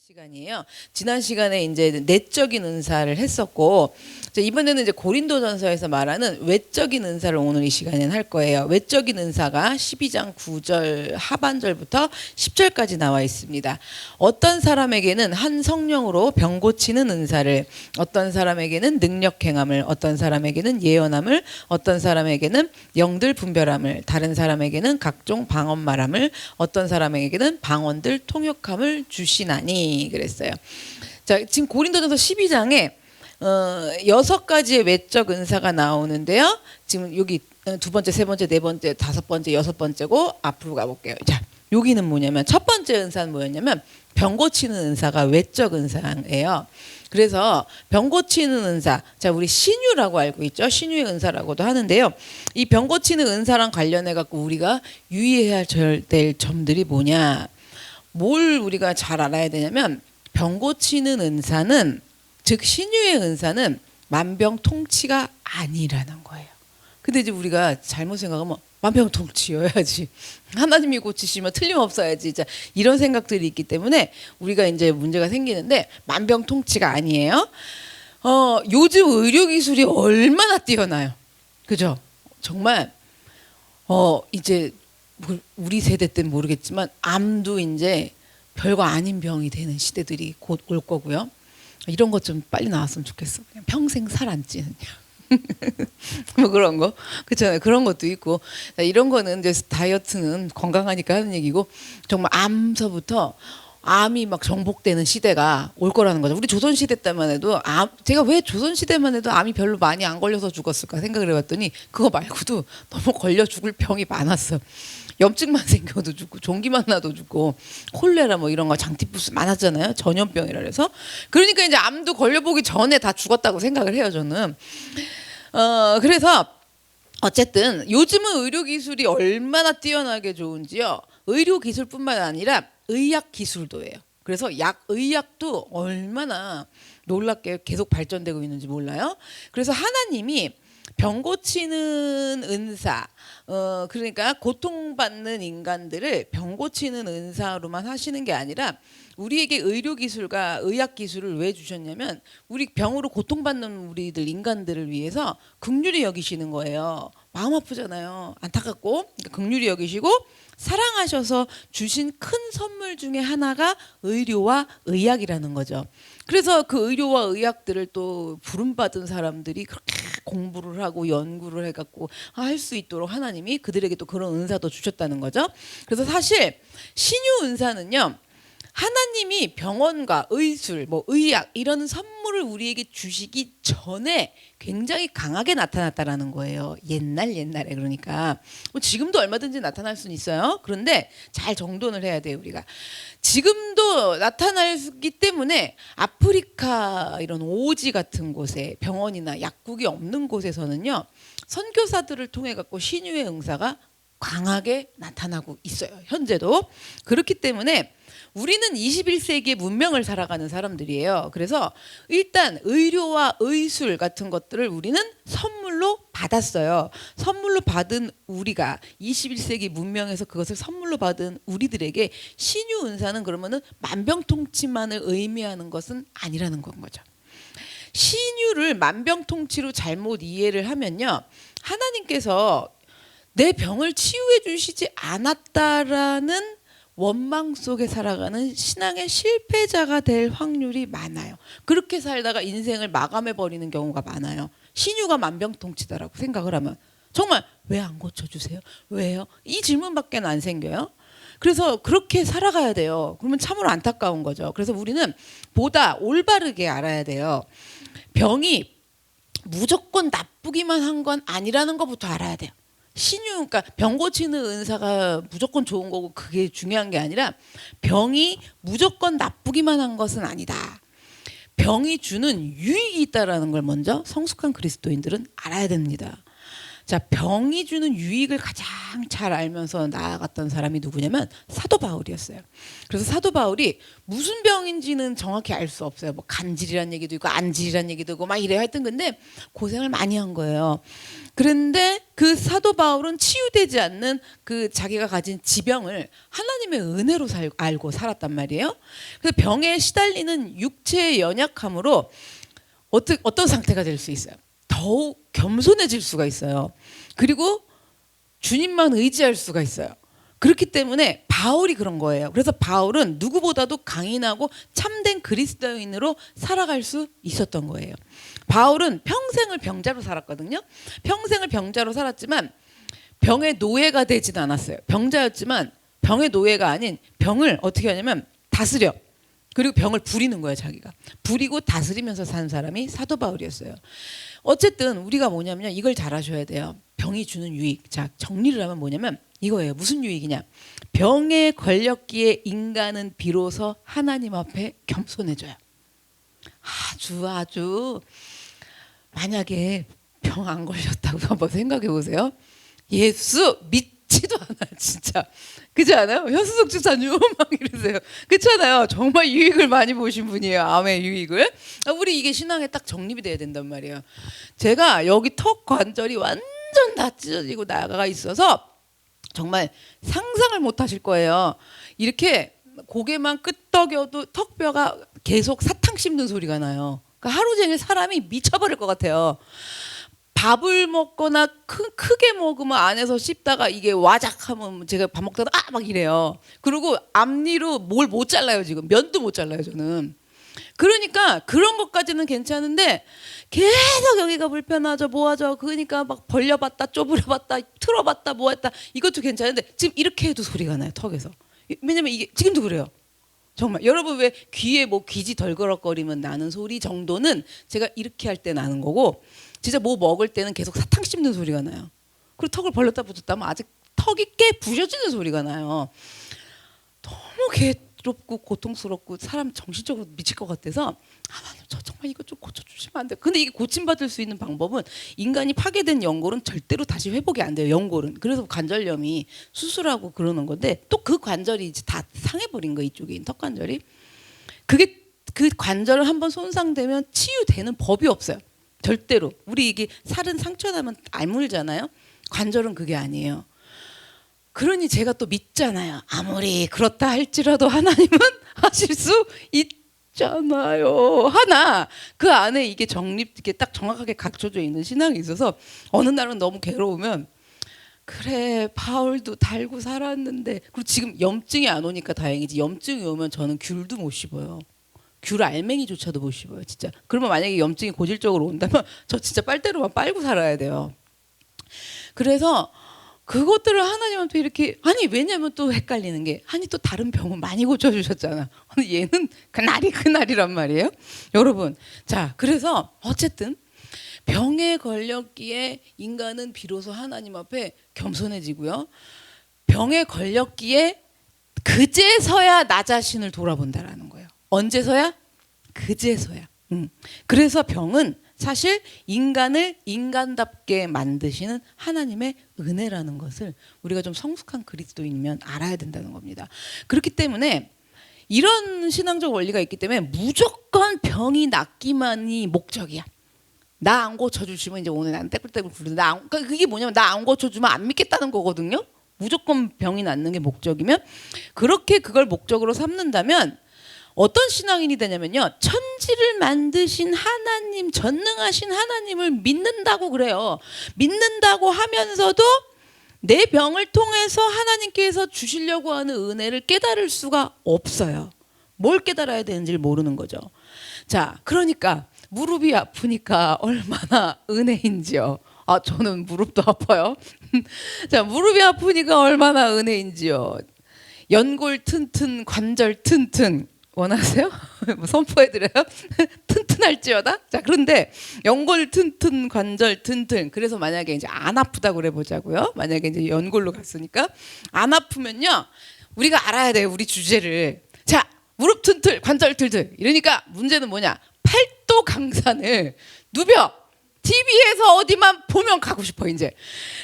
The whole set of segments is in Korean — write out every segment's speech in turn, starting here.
시간이에요. 지난 시간에 이제 내적인 은사를 했었고, 이번에는 이제 고린도전서에서 말하는 외적인 은사를 오늘 이 시간에는 할 거예요. 외적인 은사가 12장 9절 하반절부터 10절까지 나와 있습니다. 어떤 사람에게는 한 성령으로 병 고치는 은사를, 어떤 사람에게는 능력 행함을, 어떤 사람에게는 예언함을, 어떤 사람에게는 영들 분별함을, 다른 사람에게는 각종 방언 말함을, 어떤 사람에게는 방언들 통역함을 주시나니 그랬어요. 자, 지금 고린도전서 12장에 6가지의 외적 은사가 나오는데요. 지금 여기 두 번째, 세 번째, 네 번째, 다섯 번째, 여섯 번째고 앞으로 가볼게요. 자, 여기는 뭐냐면 첫 번째 은사는 뭐였냐면 병 고치는 은사가 외적 은사예요. 그래서 병 고치는 은사, 자 우리 신유라고 알고 있죠. 신유의 은사라고도 하는데요. 이 병 고치는 은사랑 관련해 갖고 우리가 유의해야 될 점들이 뭐냐? 뭘 우리가 잘 알아야 되냐면 병 고치는 은사는, 즉 신유의 은사는 만병통치가 아니라는 거예요. 근데 이제 우리가 잘못 생각하면 만병통치여야지, 하나님이 고치시면 틀림없어야지, 자 이런 생각들이 있기 때문에 우리가 이제 문제가 생기는데, 만병통치가 아니에요. 요즘 의료기술이 얼마나 뛰어나요, 그죠? 정말 이제 우리 세대 때는 모르겠지만 암도 이제 별거 아닌 병이 되는 시대들이 곧 올 거고요. 이런 것 좀 빨리 나왔으면 좋겠어. 그냥 평생 살 안 찌는 뭐 그런 거, 그렇잖아요. 그런 것도 있고, 이런 거는 이제 다이어트는 건강하니까 하는 얘기고, 정말 암서부터 암이 막 정복되는 시대가 올 거라는 거죠. 우리 조선 시대 때만 해도 제가 왜 조선 시대만 해도 암이 별로 많이 안 걸려서 죽었을까 생각을 해봤더니 그거 말고도 너무 걸려 죽을 병이 많았어. 염증만 생겨도 죽고, 종기만 나도 죽고, 콜레라 뭐 이런 거, 장티푸스 많았잖아요. 전염병이라 해서. 그러니까 이제 암도 걸려보기 전에 다 죽었다고 생각을 해요, 저는. 그래서 어쨌든 요즘은 의료기술이 얼마나 뛰어나게 좋은지요. 의료기술뿐만 아니라 의학기술도예요. 그래서 의학도 얼마나 놀랍게 계속 발전되고 있는지 몰라요. 그래서 하나님이 병 고치는 은사, 그러니까 고통받는 인간들을 병 고치는 은사로만 하시는 게 아니라 우리에게 의료기술과 의학기술을 왜 주셨냐면 우리 병으로 고통받는 우리들 인간들을 위해서 긍휼히 여기시는 거예요. 마음 아프잖아요. 안타깝고, 그러니까 긍휼히 여기시고 사랑하셔서 주신 큰 선물 중에 하나가 의료와 의학이라는 거죠. 그래서 그 의료와 의학들을 또 부름받은 사람들이 그렇게 공부를 하고 연구를 해갖고 할 수 있도록 하나님이 그들에게 또 그런 은사도 주셨다는 거죠. 그래서 사실 신유 은사는요, 하나님이 병원과 의술, 뭐 의학 이런 선물을 우리에게 주시기 전에 굉장히 강하게 나타났다라는 거예요. 옛날에. 그러니까 뭐 지금도 얼마든지 나타날 수는 있어요. 그런데 잘 정돈을 해야 돼요, 우리가. 지금도 나타나기 때문에 아프리카 이런 오지 같은 곳에 병원이나 약국이 없는 곳에서는요, 선교사들을 통해 갖고 신유의 은사가 강하게 나타나고 있어요. 현재도. 그렇기 때문에 우리는 21세기의 문명을 살아가는 사람들이에요. 그래서 일단 의료와 의술 같은 것들을 우리는 선물로 받았어요. 선물로 받은 우리가 21세기 문명에서 그것을 선물로 받은 우리들에게 신유 은사는 그러면은 만병통치만을 의미하는 것은 아니라는 건 거죠. 신유를 만병통치로 잘못 이해를 하면요, 하나님께서 내 병을 치유해 주시지 않았다라는 원망 속에 살아가는 신앙의 실패자가 될 확률이 많아요. 그렇게 살다가 인생을 마감해 버리는 경우가 많아요. 신유가 만병통치다라고 생각을 하면 정말 왜 안 고쳐주세요? 왜요? 이 질문밖에 안 생겨요. 그래서 그렇게 살아가야 돼요. 그러면 참으로 안타까운 거죠. 그래서 우리는 보다 올바르게 알아야 돼요. 병이 무조건 나쁘기만 한 건 아니라는 것부터 알아야 돼요. 신유, 그러니까 병 고치는 은사가 무조건 좋은 거고 그게 중요한 게 아니라 병이 무조건 나쁘기만 한 것은 아니다. 병이 주는 유익이 있다라는 걸 먼저 성숙한 그리스도인들은 알아야 됩니다. 자, 병이 주는 유익을 가장 잘 알면서 나아갔던 사람이 누구냐면 사도 바울이었어요. 그래서 사도 바울이 무슨 병인지는 정확히 알 수 없어요. 뭐 간질이란 얘기도 있고 안질이란 얘기도 있고 막 이래요. 하여튼 근데 고생을 많이 한 거예요. 그런데 그 사도 바울은 치유되지 않는 그 자기가 가진 지병을 하나님의 은혜로 알고 살았단 말이에요. 그래서 병에 시달리는 육체의 연약함으로 어떤 상태가 될 수 있어요. 더욱 겸손해질 수가 있어요. 그리고 주님만 의지할 수가 있어요. 그렇기 때문에 바울이 그런 거예요. 그래서 바울은 누구보다도 강인하고 참된 그리스도인으로 살아갈 수 있었던 거예요. 바울은 평생을 병자로 살았거든요. 평생을 병자로 살았지만 병의 노예가 되지는 않았어요. 병자였지만 병의 노예가 아닌 병을 어떻게 하냐면 다스려. 그리고 병을 부리는 거예요. 자기가. 부리고 다스리면서 산 사람이 사도 바울이었어요. 어쨌든 우리가 뭐냐면 이걸 잘 아셔야 돼요. 병이 주는 유익. 자, 정리를 하면 뭐냐면 이거예요. 무슨 유익이냐. 병에 걸렸기에 인간은 비로소 하나님 앞에 겸손해져요. 아주 만약에 병 안 걸렸다고 한번 생각해 보세요. 예수 믿지도 않아요. 진짜. 그렇지 않아요? 혀수속 주사님 막 이러세요. 그렇잖아요. 정말 유익을 많이 보신 분이에요. 암의 유익을. 우리 이게 신앙에 딱 정립이 돼야 된단 말이에요. 제가 여기 턱 관절이 완전 다 찢어지고 나가 있어서 정말 상상을 못 하실 거예요. 이렇게 고개만 끄덕여도 턱뼈가 계속 사탕 씹는 소리가 나요. 그러니까 하루 종일 사람이 미쳐버릴 것 같아요. 밥을 먹거나 크게 먹으면 안에서 씹다가 이게 와작하면 제가 밥 먹다가 막 이래요. 그리고 앞니로 뭘 못 잘라요. 지금 면도 못 잘라요. 저는. 그러니까 그런 것까지는 괜찮은데 계속 여기가 불편하죠. 뭐하죠. 그러니까 막 벌려봤다 쪼부려봤다 틀어봤다 뭐했다 이것도 괜찮은데 지금 이렇게 해도 소리가 나요. 턱에서. 왜냐면 이게 지금도 그래요. 정말 여러분 왜 귀에 뭐 귀지 덜그럭거리면 나는 소리 정도는 제가 이렇게 할 때 나는 거고 진짜 뭐 먹을 때는 계속 사탕 씹는 소리가 나요. 그리고 턱을 벌렸다 붙였다 하면 아직 턱이 깨 부셔지는 소리가 나요. 너무 괴롭고 고통스럽고 사람 정신적으로 미칠 것 같아서 하나님 저 정말 이거 좀 고쳐주시면 안 돼요. 근데 이게 고침받을 수 있는 방법은 인간이 파괴된 연골은 절대로 다시 회복이 안 돼요. 연골은. 그래서 관절염이 수술하고 그러는 건데 또 그 관절이 이제 다 상해버린 거 이쪽에 있는 턱 관절이. 그게 그 관절을 한번 손상되면 치유되는 법이 없어요. 절대로. 우리 이게 살은 상처 나면 아물잖아요. 관절은 그게 아니에요. 그러니 제가 또 믿잖아요. 아무리 그렇다 할지라도 하나님은 하실 수 있잖아요. 하나 그 안에 이게 이게 딱 정확하게 갖춰져 있는 신앙이 있어서 어느 날은 너무 괴로우면 그래 바울도 달고 살았는데 그리고 지금 염증이 안 오니까 다행이지 염증이 오면 저는 귤도 못 씹어요. 귤 알맹이조차도 못 씹어요. 진짜. 그러면 만약에 염증이 고질적으로 온다면 저 진짜 빨대로만 빨고 살아야 돼요. 그래서 그것들을 하나님한테 이렇게 아니 왜냐면 또 헷갈리는 게 아니 또 다른 병은 많이 고쳐주셨잖아. 얘는 그날이란 말이에요. 여러분 자 그래서 어쨌든 병에 걸렸기에 인간은 비로소 하나님 앞에 겸손해지고요. 병에 걸렸기에 그제서야 나 자신을 돌아본다라는 거예요. 언제서야? 그제서야. 그래서 병은 사실 인간을 인간답게 만드시는 하나님의 은혜라는 것을 우리가 좀 성숙한 그리스도인이면 알아야 된다는 겁니다. 그렇기 때문에 이런 신앙적 원리가 있기 때문에 무조건 병이 낫기만이 목적이야. 나 안 고쳐주시면 이제 오늘 난 떼굴떼굴 부르는데 그러니까 그게 뭐냐면 나 안 고쳐주면 안 믿겠다는 거거든요. 무조건 병이 낫는 게 목적이면 그렇게 그걸 목적으로 삼는다면 어떤 신앙인이 되냐면요. 천지를 만드신 하나님, 전능하신 하나님을 믿는다고 그래요. 믿는다고 하면서도 내 병을 통해서 하나님께서 주시려고 하는 은혜를 깨달을 수가 없어요. 뭘 깨달아야 되는지를 모르는 거죠. 자, 그러니까 무릎이 아프니까 얼마나 은혜인지요. 아, 저는 무릎도 아파요. 자, 무릎이 아프니까 얼마나 은혜인지요. 연골 튼튼, 관절 튼튼. 원하세요? 뭐 선포해드려요? 튼튼할지어다? 자, 그런데 연골 튼튼, 관절 튼튼. 그래서 만약에 이제 안 아프다고 그래 보자고요. 만약에 이제 연골로 갔으니까 안 아프면요, 우리가 알아야 돼요. 우리 주제를. 자, 무릎 튼튼, 관절 튼튼. 이러니까 문제는 뭐냐? 팔도 강산을 누벼 TV에서 어디만 보면 가고 싶어 이제.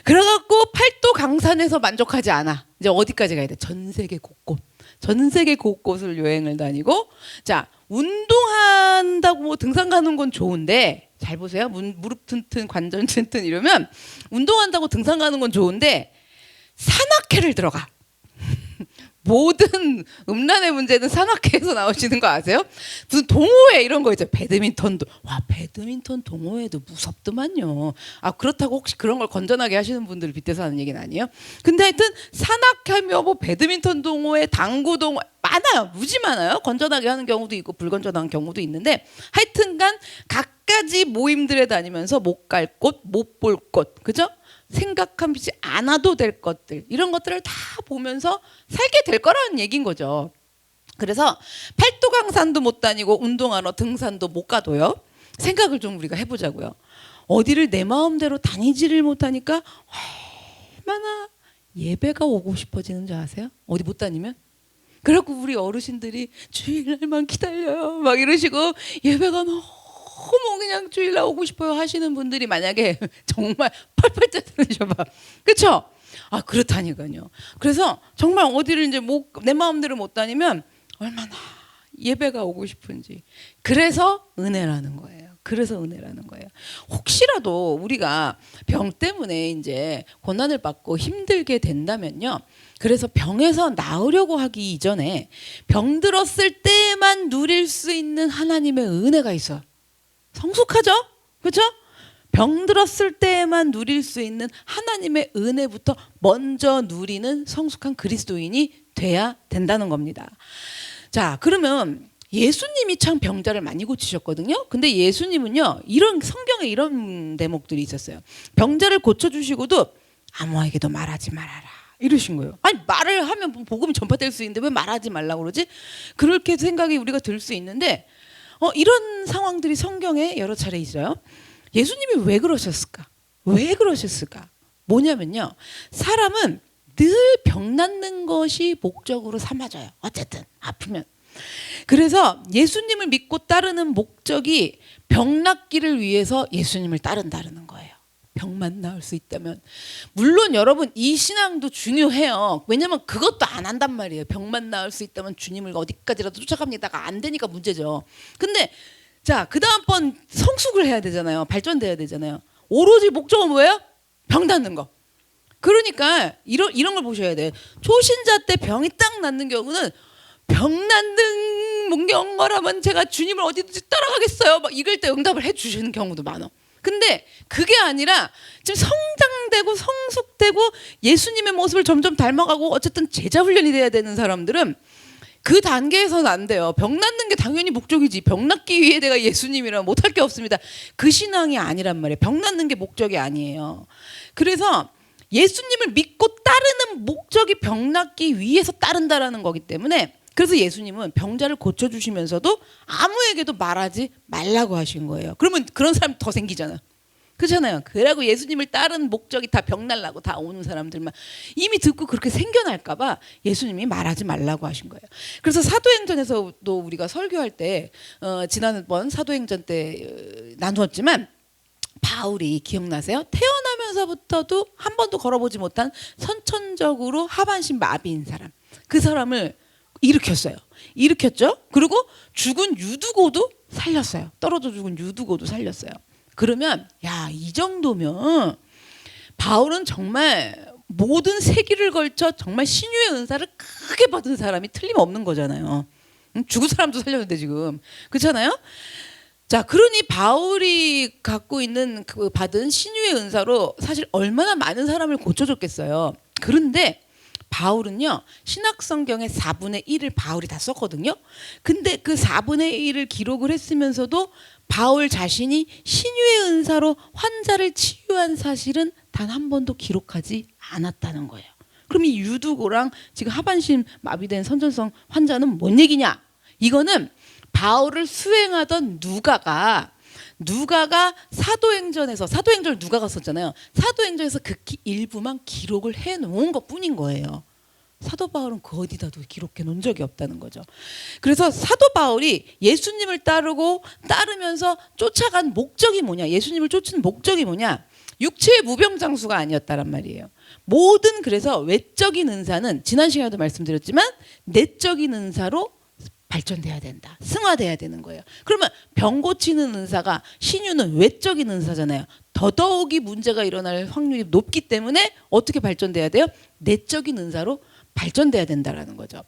그래갖고 팔도 강산에서 만족하지 않아. 이제 어디까지 가야 돼? 전 세계 곳곳. 전 세계 곳곳을 여행을 다니고, 자, 운동한다고 뭐 등산 가는 건 좋은데, 잘 보세요. 무릎 튼튼, 관절 튼튼 이러면 운동한다고 등산 가는 건 좋은데 산악회를 들어가. 모든 음란의 문제는 산악회에서 나오시는 거 아세요? 무슨 동호회 이런 거 있죠. 배드민턴도. 와, 배드민턴 동호회도 무섭더만요. 아, 그렇다고 혹시 그런 걸 건전하게 하시는 분들을 빗대서 하는 얘기는 아니에요. 근데 하여튼 산악회며 뭐 배드민턴 동호회, 당구 동호회 많아요. 무지 많아요. 건전하게 하는 경우도 있고 불건전한 경우도 있는데 하여튼간 각가지 모임들에 다니면서 못 갈 곳, 못 볼 곳, 그죠? 생각하지 않아도 될 것들, 이런 것들을 다 보면서 살게 될 거라는 얘기인 거죠. 그래서 팔도강산도 못 다니고 운동하러 등산도 못 가도요, 생각을 좀 우리가 해보자고요. 어디를 내 마음대로 다니지를 못하니까 얼마나 예배가 오고 싶어지는 줄 아세요? 어디 못 다니면? 그래갖고 우리 어르신들이 주일날만 기다려요 막 이러시고, 예배가 너무 그냥 주일날 오고 싶어요 하시는 분들이 만약에 정말 펄펄 뛰어들으셔봐. 그렇죠? 아, 그렇다니까요. 그래서 정말 어디를 이제 내 마음대로 못 다니면 얼마나 예배가 오고 싶은지. 그래서 은혜라는 거예요. 그래서 은혜라는 거예요. 혹시라도 우리가 병 때문에 이제 고난을 받고 힘들게 된다면요, 그래서 병에서 나으려고 하기 이전에 병들었을 때만 누릴 수 있는 하나님의 은혜가 있어요. 성숙하죠? 그렇죠? 병들었을 때만 누릴 수 있는 하나님의 은혜부터 먼저 누리는 성숙한 그리스도인이 돼야 된다는 겁니다. 자, 그러면 예수님이 참 병자를 많이 고치셨거든요. 근데 예수님은요, 이런 성경에 이런 대목들이 있었어요. 병자를 고쳐주시고도 아무에게도 말하지 말아라 이러신 거예요. 아니, 말을 하면 복음이 전파될 수 있는데 왜 말하지 말라고 그러지? 그렇게 생각이 우리가 들 수 있는데 이런 상황들이 성경에 여러 차례 있어요. 예수님이 왜 그러셨을까? 왜 그러셨을까? 뭐냐면요, 사람은 늘 병 낫는 것이 목적으로 삼아져요. 어쨌든 아프면. 그래서 예수님을 믿고 따르는 목적이 병 낫기를 위해서 예수님을 따른다는 거예요. 병만 나을 수 있다면. 물론 여러분, 이 신앙도 중요해요. 왜냐면 그것도 안 한단 말이에요. 병만 나을 수 있다면 주님을 어디까지라도 쫓아갑니다가 안 되니까 문제죠. 근데 자, 그 다음번 성숙을 해야 되잖아요. 발전돼야 되잖아요. 오로지 목적은 뭐예요? 병 낫는 거. 그러니까 이런 걸 보셔야 돼요. 초신자 때 병이 딱 낫는 경우는 병 낫는 경거라면 제가 주님을 어디든지 따라가겠어요 막 이럴 때 응답을 해주시는 경우도 많아. 근데 그게 아니라 지금 성장되고 성숙되고 예수님의 모습을 점점 닮아가고 어쨌든 제자 훈련이 돼야 되는 사람들은 그 단계에서는 안 돼요. 병 낫는 게 당연히 목적이지. 병 낫기 위해 내가 예수님이랑 못할 게 없습니다. 그 신앙이 아니란 말이에요. 병 낫는 게 목적이 아니에요. 그래서 예수님을 믿고 따르는 목적이 병 낫기 위해서 따른다라는 거기 때문에, 그래서 예수님은 병자를 고쳐주시면서도 아무에게도 말하지 말라고 하신 거예요. 그러면 그런 사람 더 생기잖아. 그렇잖아요. 그러고 예수님을 따른 목적이 다 병 날라고 다 오는 사람들만 이미 듣고 그렇게 생겨날까 봐 예수님이 말하지 말라고 하신 거예요. 그래서 사도행전에서도 우리가 설교할 때 지난번 사도행전 때 나누었지만, 바울이 기억나세요? 태어나면서부터도 한 번도 걸어보지 못한 선천적으로 하반신 마비인 사람, 그 사람을 일으켰죠. 그리고 죽은 유두고도 살렸어요. 떨어져 죽은 유두고도 살렸어요. 그러면 야, 이 정도면 바울은 정말 모든 세기를 걸쳐 정말 신유의 은사를 크게 받은 사람이 틀림없는 거잖아요. 죽은 사람도 살렸는데 지금. 그렇잖아요? 자, 그러니 바울이 갖고 있는 그 받은 신유의 은사로 사실 얼마나 많은 사람을 고쳐줬겠어요. 그런데 바울은요, 신약성경의 4분의 1을 바울이 다 썼거든요. 근데 그 4분의 1을 기록을 했으면서도 바울 자신이 신유의 은사로 환자를 치유한 사실은 단 한 번도 기록하지 않았다는 거예요. 그럼 이 유두고랑 지금 하반신 마비된 선천성 환자는 뭔 얘기냐? 이거는 바울을 수행하던 누가가 사도행전을 누가가 썼잖아요. 사도행전에서 그 일부만 기록을 해놓은 것뿐인 거예요. 사도 바울은 그 어디다도 기록해 놓은 적이 없다는 거죠. 그래서 사도 바울이 예수님을 따르면서 쫓아간 목적이 뭐냐? 예수님을 쫓은 목적이 뭐냐? 육체의 무병장수가 아니었다란 말이에요. 모든 그래서 외적인 은사는 지난 시간에도 말씀드렸지만 내적인 은사로 발전돼야 된다. 승화돼야 되는 거예요. 그러면 병 고치는 은사가 신유는 외적인 은사잖아요. 더더욱이 문제가 일어날 확률이 높기 때문에 어떻게 발전돼야 돼요? 내적인 은사로 발전돼야 된다라는 거죠.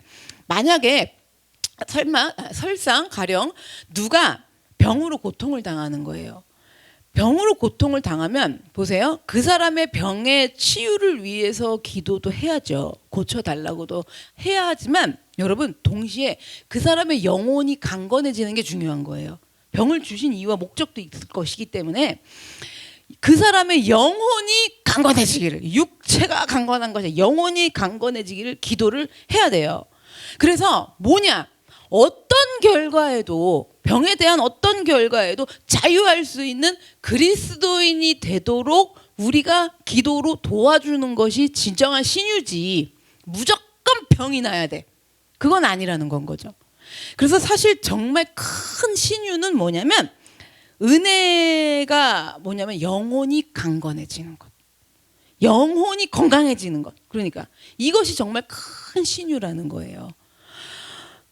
만약에 설상 가령 누가 병으로 고통을 당하는 거예요. 병으로 고통을 당하면 보세요. 그 사람의 병의 치유를 위해서 기도도 해야죠. 고쳐달라고도 해야 하지만 여러분 동시에 그 사람의 영혼이 강건해지는 게 중요한 거예요. 병을 주신 이유와 목적도 있을 것이기 때문에 그 사람의 영혼이 강건해지기를, 육체가 강건한 것이 영혼이 강건해지기를 기도를 해야 돼요. 그래서 뭐냐? 어떤 결과에도 병에 대한 어떤 결과에도 자유할 수 있는 그리스도인이 되도록 우리가 기도로 도와주는 것이 진정한 신유지 무조건 병이 나야 돼. 그건 아니라는 건 거죠. 그래서 사실 정말 큰 신유는 뭐냐면 은혜가 뭐냐면 영혼이 강건해지는 것. 영혼이 건강해지는 것. 그러니까 이것이 정말 큰 신유라는 거예요.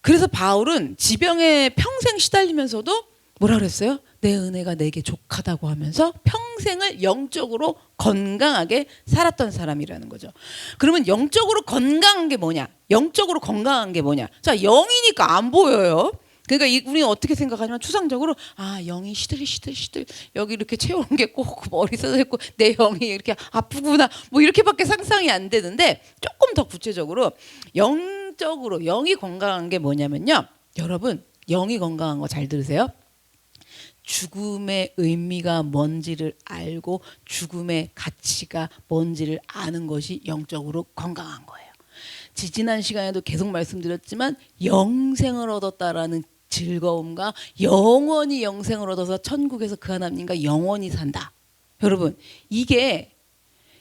그래서 바울은 지병에 평생 시달리면서도 뭐라 그랬어요? 내 은혜가 내게 족하다고 하면서 평생을 영적으로 건강하게 살았던 사람이라는 거죠. 그러면 영적으로 건강한 게 뭐냐? 영적으로 건강한 게 뭐냐? 자, 영이니까 안 보여요. 그러니까 우리는 어떻게 생각하냐면 추상적으로 영이 시들 여기 이렇게 채우는 게 꼭 머리 써져 있고 내 영이 이렇게 아프구나 뭐 이렇게밖에 상상이 안 되는데 조금 더 구체적으로 영적으로 영이 건강한 게 뭐냐면요. 여러분 영이 건강한 거 잘 들으세요. 죽음의 의미가 뭔지를 알고 죽음의 가치가 뭔지를 아는 것이 영적으로 건강한 거예요. 지난 시간에도 계속 말씀드렸지만 영생을 얻었다라는 즐거움과 영원히 영생을 얻어서 천국에서 그 하나님과 영원히 산다. 여러분 이게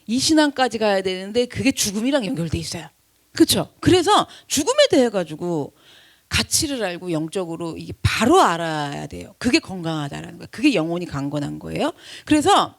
이 신앙까지 가야 되는데 그게 죽음이랑 연결돼 있어요. 그렇죠? 그래서 죽음에 대해 가지고 가치를 알고 영적으로 이게 바로 알아야 돼요. 그게 건강하다라는 거예요. 그게 영혼이 강건한 거예요. 그래서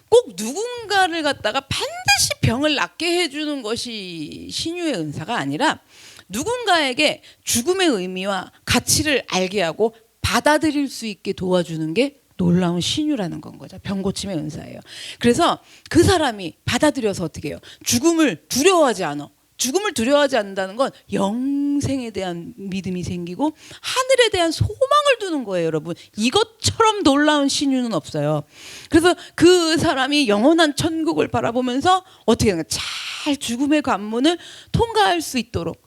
꼭 누군가를 갖다가 반드시 병을 낫게 해주는 것이 신유의 은사가 아니라 누군가에게 죽음의 의미와 가치를 알게 하고 받아들일 수 있게 도와주는 게 놀라운 신유라는 건 거죠. 병 고침의 은사예요. 그래서 그 사람이 받아들여서 어떻게 해요? 죽음을 두려워하지 않아. 죽음을 두려워하지 않는다는 건 영생에 대한 믿음이 생기고 하늘에 대한 소망을 두는 거예요, 여러분. 이것처럼 놀라운 신유는 없어요. 그래서 그 사람이 영원한 천국을 바라보면서 어떻게 하는가? 잘 죽음의 관문을 통과할 수 있도록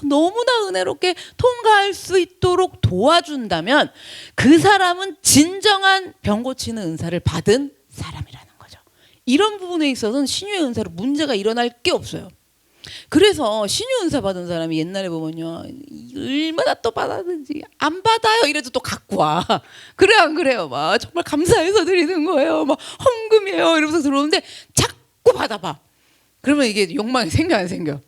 너무나 은혜롭게 통과할 수 있도록 도와준다면 그 사람은 진정한 병 고치는 은사를 받은 사람이라는 거죠. 이런 부분에 있어서는 신유의 은사로 문제가 일어날 게 없어요. 그래서 신유 은사 받은 사람이 옛날에 보면요 얼마나 또 받았는지 안 받아요 이래도 또 갖고 와. 그래 안 그래요? 막 정말 감사해서 드리는 거예요. 막 헌금이에요 이러면서 들어오는데 자꾸 받아봐. 그러면 이게 욕망이 생겨 안 생겨?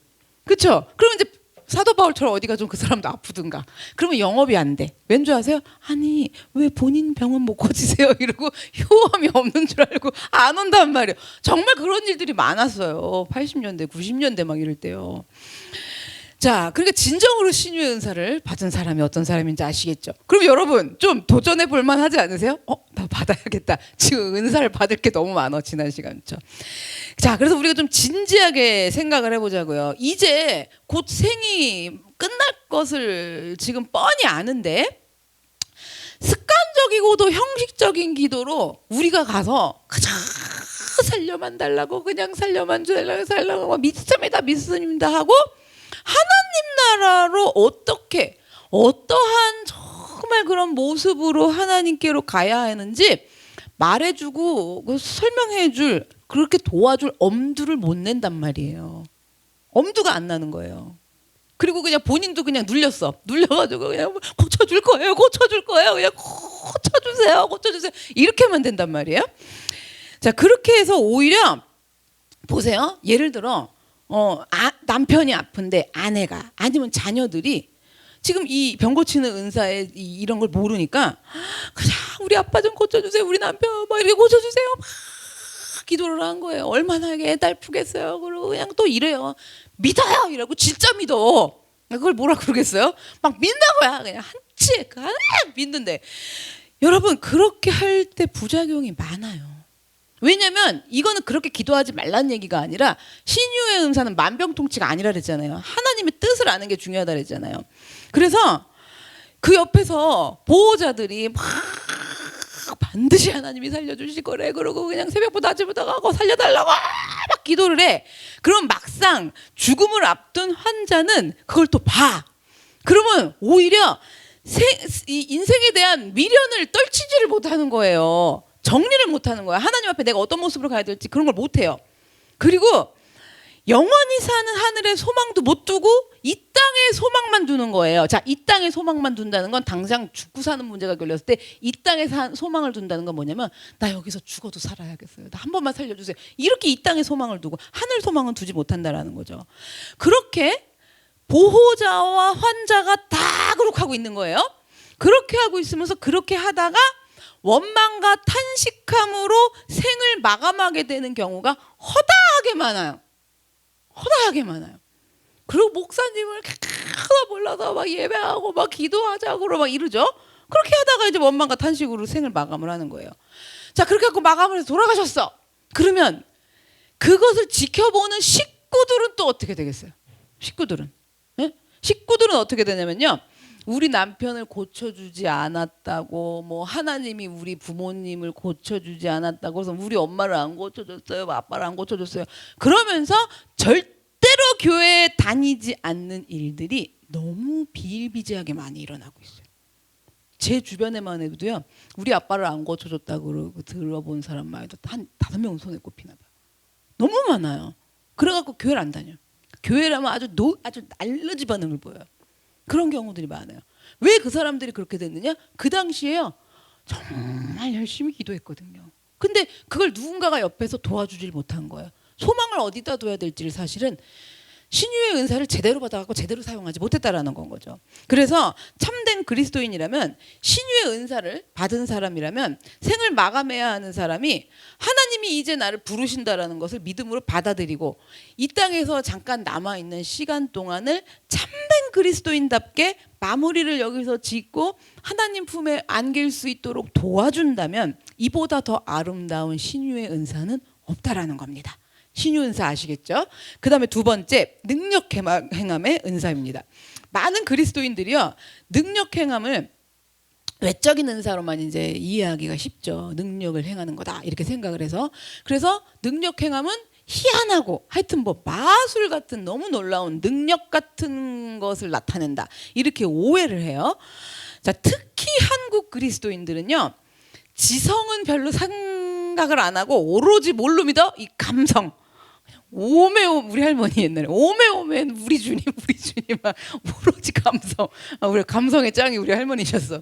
그렇죠? 그러면 이제 사도 바울처럼 어디가 좀 그 사람도 아프든가 그러면 영업이 안 돼. 왠지 아세요? 아니 왜 본인 병은 못 고치세요? 이러고 효험이 없는 줄 알고 안 온단 말이에요. 정말 그런 일들이 많았어요. 80년대 90년대 막 이럴 때요. 자, 그러니까 진정으로 신유의 은사를 받은 사람이 어떤 사람인지 아시겠죠? 그럼 여러분 좀 도전해 볼 만하지 않으세요? 나 받아야겠다. 지금 은사를 받을 게 너무 많아 지난 시간부터. 자, 그래서 우리가 좀 진지하게 생각을 해보자고요. 이제 곧 생이 끝날 것을 지금 뻔히 아는데 습관적이고도 형식적인 기도로 우리가 가서 그저 살려만 달라고 그냥 살려만 달라고 믿습니다 하고 하나님 나라로 어떠한 정말 그런 모습으로 하나님께로 가야 하는지 말해주고 설명해줄 그렇게 도와줄 엄두를 못 낸단 말이에요. 엄두가 안 나는 거예요. 그리고 그냥 본인도 그냥 눌려가지고 그냥 고쳐줄 거예요 그냥 고쳐주세요 이렇게만 된단 말이에요. 자, 그렇게 해서 오히려 보세요. 예를 들어 남편이 아픈데 아내가 아니면 자녀들이 지금 이 병 고치는 은사의 이런 걸 모르니까 그냥 우리 아빠 좀 고쳐주세요, 우리 남편 막 이렇게 고쳐주세요 막 기도를 한 거예요. 얼마나 애달프겠어요. 그리고 그냥 또 이래요. 믿어요 이라고. 진짜 믿어. 그걸 뭐라 그러겠어요? 막 믿는다고야. 그냥 한치 믿는데 여러분 그렇게 할 때 부작용이 많아요. 왜냐면 이거는 그렇게 기도하지 말라는 얘기가 아니라 신유의 은사는 만병통치가 아니라 그랬잖아요. 하나님의 뜻을 아는 게 중요하다 그랬잖아요. 그래서 그 옆에서 보호자들이 막 반드시 하나님이 살려주실 거래 그러고 그냥 새벽부터 아침부터 가고 살려달라고 막 기도를 해. 그럼 막상 죽음을 앞둔 환자는 그걸 또 봐. 그러면 오히려 이 인생에 대한 미련을 떨치지를 못하는 거예요. 정리를 못하는 거야. 하나님 앞에 내가 어떤 모습으로 가야 될지 그런 걸 못해요. 그리고 영원히 사는 하늘의 소망도 못 두고 이 땅에 소망만 두는 거예요. 자, 이 땅에 소망만 둔다는 건 당장 죽고 사는 문제가 걸렸을 때 이 땅에 소망을 둔다는 건 뭐냐면 나 여기서 죽어도 살아야겠어요. 나 한 번만 살려주세요. 이렇게 이 땅에 소망을 두고 하늘 소망은 두지 못한다라는 거죠. 그렇게 보호자와 환자가 다 그렇게 하고 있는 거예요. 그렇게 하고 있으면서 그렇게 하다가 원망과 탄식함으로 생을 마감하게 되는 경우가 허다하게 많아요. 허다하게 많아요. 그리고 목사님을 몰라서 막 예배하고 막 기도하자고 막 이러죠. 그렇게 하다가 이제 원망과 탄식으로 생을 마감을 하는 거예요. 자, 그렇게 하고 마감을 해서 돌아가셨어. 그러면 그것을 지켜보는 식구들은 또 어떻게 되겠어요? 식구들은 어떻게 되냐면요. 우리 남편을 고쳐주지 않았다고, 뭐 하나님이 우리 부모님을 고쳐주지 않았다고, 그래서 우리 엄마를 안 고쳐줬어요, 아빠를 안 고쳐줬어요. 그러면서 절대로 교회에 다니지 않는 일들이 너무 비일비재하게 많이 일어나고 있어요. 제 주변에만 해도요, 우리 아빠를 안 고쳐줬다고 들어본 사람만 해도 한 5명 손에 꼽히나 봐요. 너무 많아요. 그래갖고 교회를 안 다녀요. 교회라면 아주 날르지 반응을 보여요. 그런 경우들이 많아요. 왜 그 사람들이 그렇게 됐느냐? 그 당시에요 정말 열심히 기도했거든요. 근데 그걸 누군가가 옆에서 도와주질 못한 거예요. 소망을 어디다 둬야 될지를 사실은 신유의 은사를 제대로 받아갖고 제대로 사용하지 못했다라는 건 거죠. 그래서 참된 그리스도인이라면 신유의 은사를 받은 사람이라면 생을 마감해야 하는 사람이 하나님이 이제 나를 부르신다라는 것을 믿음으로 받아들이고 이 땅에서 잠깐 남아있는 시간 동안을 참된 그리스도인답게 마무리를 여기서 짓고 하나님 품에 안길 수 있도록 도와준다면 이보다 더 아름다운 신유의 은사는 없다라는 겁니다. 신유 은사 아시겠죠? 그 다음에 두 번째 능력 행함의 은사입니다. 많은 그리스도인들이요 능력 행함을 외적인 은사로만 이제 이해하기가 쉽죠. 능력을 행하는 거다 이렇게 생각을 해서 그래서 능력 행함은 희한하고 하여튼 뭐 마술 같은 너무 놀라운 능력 같은 것을 나타낸다 이렇게 오해를 해요. 자, 특히 한국 그리스도인들은요 지성은 별로 생각을 안 하고 오로지 뭘로 믿어? 이 감성. 오메오메 우리 할머니 옛날에 오메오메 우리 주님 오로지 감성. 우리 감성의 짱이 우리 할머니셨어.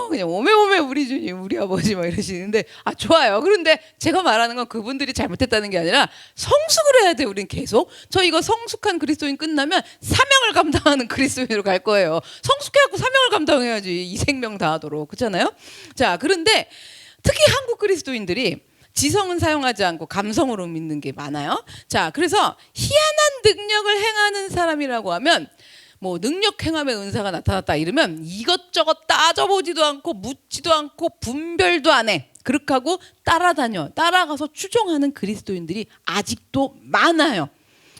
그냥 오메오메 우리 주님 우리 아버지 막 이러시는데 좋아요. 그런데 제가 말하는 건 그분들이 잘못했다는 게 아니라 성숙을 해야 돼. 우린 계속 저 이거 성숙한 그리스도인 끝나면 사명을 감당하는 그리스도인으로 갈 거예요. 성숙해갖고 사명을 감당해야지. 이 생명 다하도록. 그렇잖아요. 자, 그런데 특히 한국 그리스도인들이 지성은 사용하지 않고 감성으로 믿는 게 많아요. 자, 그래서 희한한 능력을 행하는 사람이라고 하면 뭐 능력 행함의 은사가 나타났다 이러면 이것저것 따져보지도 않고 묻지도 않고 분별도 안 해. 그렇게 하고 따라가서 추종하는 그리스도인들이 아직도 많아요.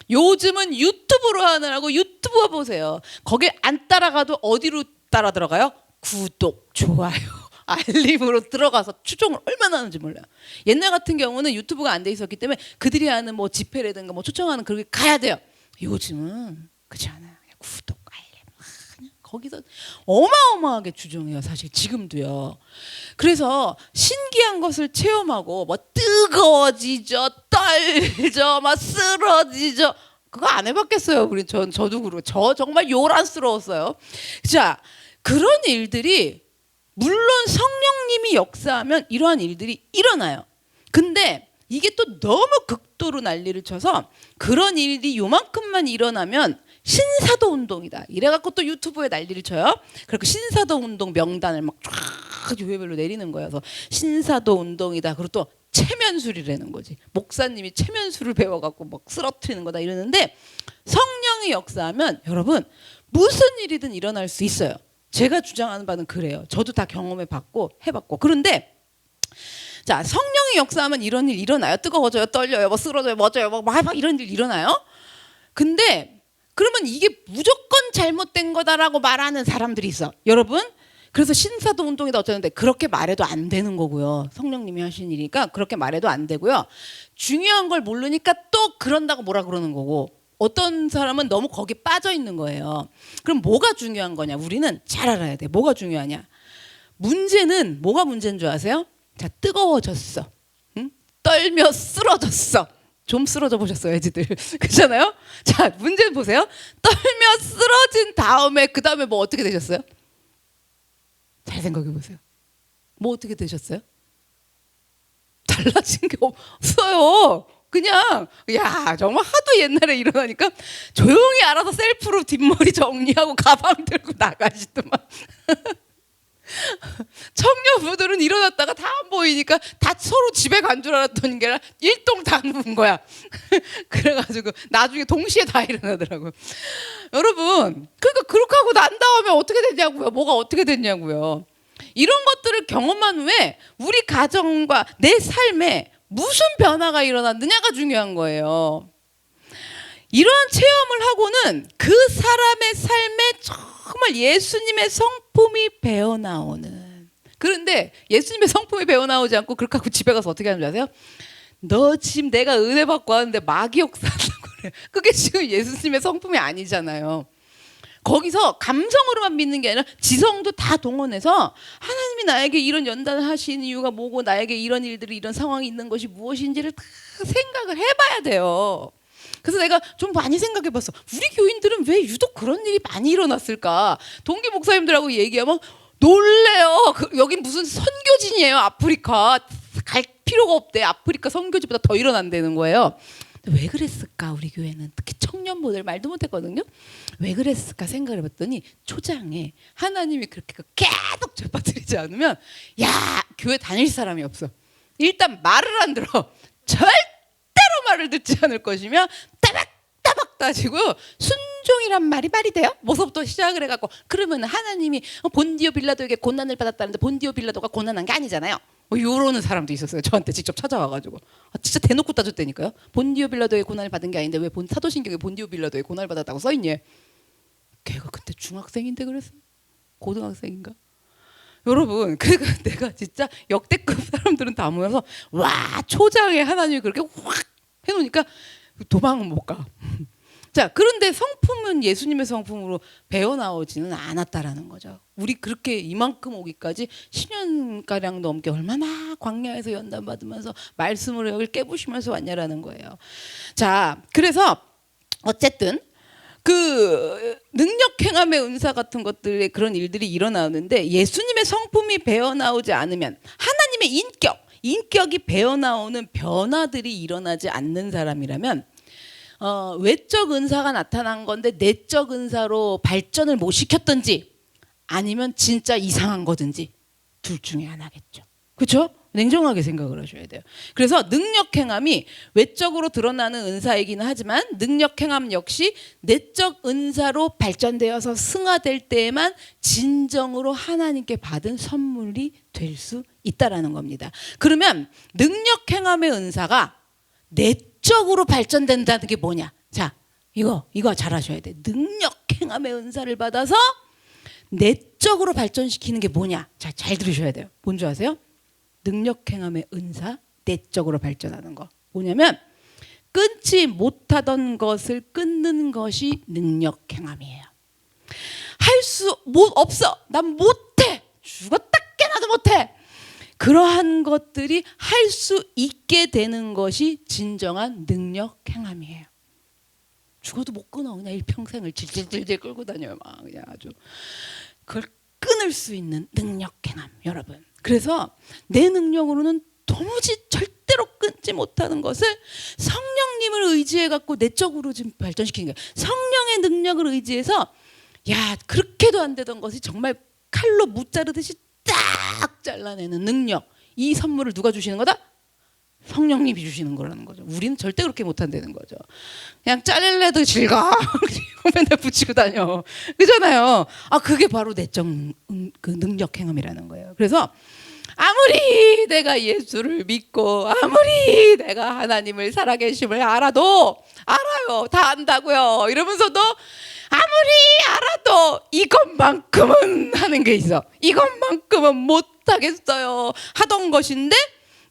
요즘은 유튜브로 하느라고 유튜브 보세요. 거기 안 따라가도 어디로 따라 들어가요? 구독, 좋아요. 알림으로 들어가서 추종을 얼마나 하는지 몰라요. 옛날 같은 경우는 유튜브가 안 돼 있었기 때문에 그들이 하는 뭐 집회라든가 뭐 초청하는 그렇게 가야 돼요. 요즘은 그렇지 않아요. 그냥 구독, 알림 거기서 어마어마하게 추종해요. 사실 지금도요. 그래서 신기한 것을 체험하고 뭐 뜨거워지죠, 떨죠, 막 쓰러지죠. 그거 안 해봤겠어요. 저도 그러고 저 정말 요란스러웠어요. 자, 그런 일들이 물론 성령님이 역사하면 이러한 일들이 일어나요. 근데 이게 또 너무 극도로 난리를 쳐서 그런 일이 요만큼만 일어나면 신사도 운동이다. 이래갖고 또 유튜브에 난리를 쳐요. 그리고 신사도 운동 명단을 막 쫙 교회별로 내리는 거예요. 그래서 신사도 운동이다. 그리고 또 체면술이라는 거지. 목사님이 체면술을 배워갖고 막 쓰러뜨리는 거다 이러는데, 성령이 역사하면 여러분 무슨 일이든 일어날 수 있어요. 제가 주장하는 바는 그래요. 저도 다 경험해봤고 해봤고. 그런데 자, 성령이 역사하면 이런 일 일어나요. 뜨거워져요, 떨려요, 뭐 쓰러져요, 멎어요, 막 이런 일 일어나요. 근데 그러면 이게 무조건 잘못된 거다라고 말하는 사람들이 있어, 여러분. 그래서 신사도 운동이다 어쩌는데 그렇게 말해도 안 되는 거고요. 성령님이 하신 일이니까 그렇게 말해도 안 되고요. 중요한 걸 모르니까 또 그런다고 뭐라 그러는 거고, 어떤 사람은 너무 거기 빠져 있는 거예요. 그럼 뭐가 중요한 거냐? 우리는 잘 알아야 돼. 뭐가 중요하냐? 문제는 뭐가 문제인 줄 아세요? 자, 뜨거워졌어. 응? 떨며 쓰러졌어. 좀 쓰러져 보셨어요, 애지들. 그렇잖아요? 자, 문제 보세요. 떨며 쓰러진 다음에 그 다음에 뭐 어떻게 되셨어요? 잘 생각해 보세요. 뭐 어떻게 되셨어요? 달라진 게 없어요. 그냥 야, 정말 하도 옛날에 일어나니까 조용히 알아서 셀프로 뒷머리 정리하고 가방 들고 나가시더만. 청년부들은 일어났다가 다 안 보이니까 다 서로 집에 간 줄 알았더니 게 일동 다 묵은 거야. 그래가지고 나중에 동시에 다 일어나더라고요. 여러분, 그러니까 그렇게 하고 난 다음에 어떻게 됐냐고요. 뭐가 어떻게 됐냐고요. 이런 것들을 경험한 후에 우리 가정과 내 삶에 무슨 변화가 일어났느냐가 중요한 거예요. 이러한 체험을 하고는 그 사람의 삶에 정말 예수님의 성품이 배어나오는. 그런데 예수님의 성품이 배어나오지 않고 그렇게 하고 집에 가서 어떻게 하는 줄 아세요? 너 지금 내가 은혜 받고 하는데 마귀 역사한다고 그래. 그게 지금 예수님의 성품이 아니잖아요. 거기서 감성으로만 믿는 게 아니라 지성도 다 동원해서 하나님이 나에게 이런 연단을 하신 이유가 뭐고, 나에게 이런 일들이, 이런 상황이 있는 것이 무엇인지를 다 생각을 해봐야 돼요. 그래서 내가 좀 많이 생각해봤어. 우리 교인들은 왜 유독 그런 일이 많이 일어났을까? 동기 목사님들하고 얘기하면 놀래요. 여긴 무슨 선교진이에요, 아프리카. 갈 필요가 없대. 아프리카 선교지보다 더 일어난다는 거예요. 왜 그랬을까? 우리 교회는 특히 청년부들 말도 못했거든요. 왜 그랬을까 생각을 해봤더니 초장에 하나님이 그렇게 계속 잡아들이지 않으면 야, 교회 다닐 사람이 없어. 일단 말을 안 들어. 절대로 말을 듣지 않을 것이며 따박따박 따지고, 순종이란 말이 돼요? 뭐서부터 시작을 해갖고, 그러면 하나님이 본디오 빌라도에게 고난을 받았다는데 본디오 빌라도가 고난한 게 아니잖아요. 이러는 사람도 있었어요. 저한테 직접 찾아와가지고. 진짜 대놓고 따졌다니까요. 본디오 빌라도의 고난을 받은 게 아닌데 왜 사도신경에 본디오 빌라도의 고난을 받았다고 써있니? 걔가 그때 중학생인데 그랬어? 고등학생인가? 여러분, 그러니까 내가 진짜 역대급 사람들은 다 모여서 와, 초장에 하나님이 그렇게 확 해놓으니까 도망은 못 가. 자, 그런데 성품은 예수님의 성품으로 배어나오지는 않았다라는 거죠. 우리 그렇게 이만큼 오기까지 10년가량 넘게 얼마나 광야에서 연단받으면서 말씀을 깨부시면서 왔냐라는 거예요. 자, 그래서 어쨌든 그 능력 행함의 은사 같은 것들의 그런 일들이 일어나는데, 예수님의 성품이 배어나오지 않으면, 하나님의 인격이 배어나오는 변화들이 일어나지 않는 사람이라면, 외적 은사가 나타난 건데 내적 은사로 발전을 못 시켰든지, 아니면 진짜 이상한 거든지 둘 중에 하나겠죠. 그렇죠? 냉정하게 생각을 하셔야 돼요. 그래서 능력 행함이 외적으로 드러나는 은사이기는 하지만, 능력 행함 역시 내적 은사로 발전되어서 승화될 때에만 진정으로 하나님께 받은 선물이 될 수 있다라는 겁니다. 그러면 능력 행함의 은사가 내적으로 발전된다는 게 뭐냐? 자, 이거 잘 아셔야 돼. 능력 행함의 은사를 받아서 내적으로 발전시키는 게 뭐냐? 자, 잘 들으셔야 돼요. 뭔지 아세요? 능력 행함의 은사, 내적으로 발전하는 거. 뭐냐면 끊지 못하던 것을 끊는 것이 능력 행함이에요. 할 수 없어. 난 못해. 죽었다 깨나도 못해. 그러한 것들이 할 수 있게 되는 것이 진정한 능력 행함이에요. 죽어도 못 끊어. 그냥 일평생을 질질질질 끌고 다녀요. 막 그냥 아주. 그걸 끊을 수 있는 능력 행함, 여러분. 그래서 내 능력으로는 도무지 절대 절대로 끊지 못하는 것을 성령님을 의지해 갖고 내적으로 지금 발전시키는 거예요. 성령의 능력을 의지해서 야 그렇게도 안 되던 것이 정말 칼로 무자르듯이 딱 잘라내는 능력. 이 선물을 누가 주시는 거다? 성령님이 주시는 거라는 거죠. 우리는 절대 그렇게 못한다는 거죠. 그냥 잘릴래도 즐거 맨날 붙이고 다녀. 그잖아요. 아 그게 바로 내적 그 능력 행함이라는 거예요. 그래서 아무리 내가 예수를 믿고 아무리 내가 하나님을 살아계심을 알아도 알아요. 다 안다고요. 이러면서도 아무리 알아도 이것만큼은 하는 게 있어. 이것만큼은 못하겠어요. 하던 것인데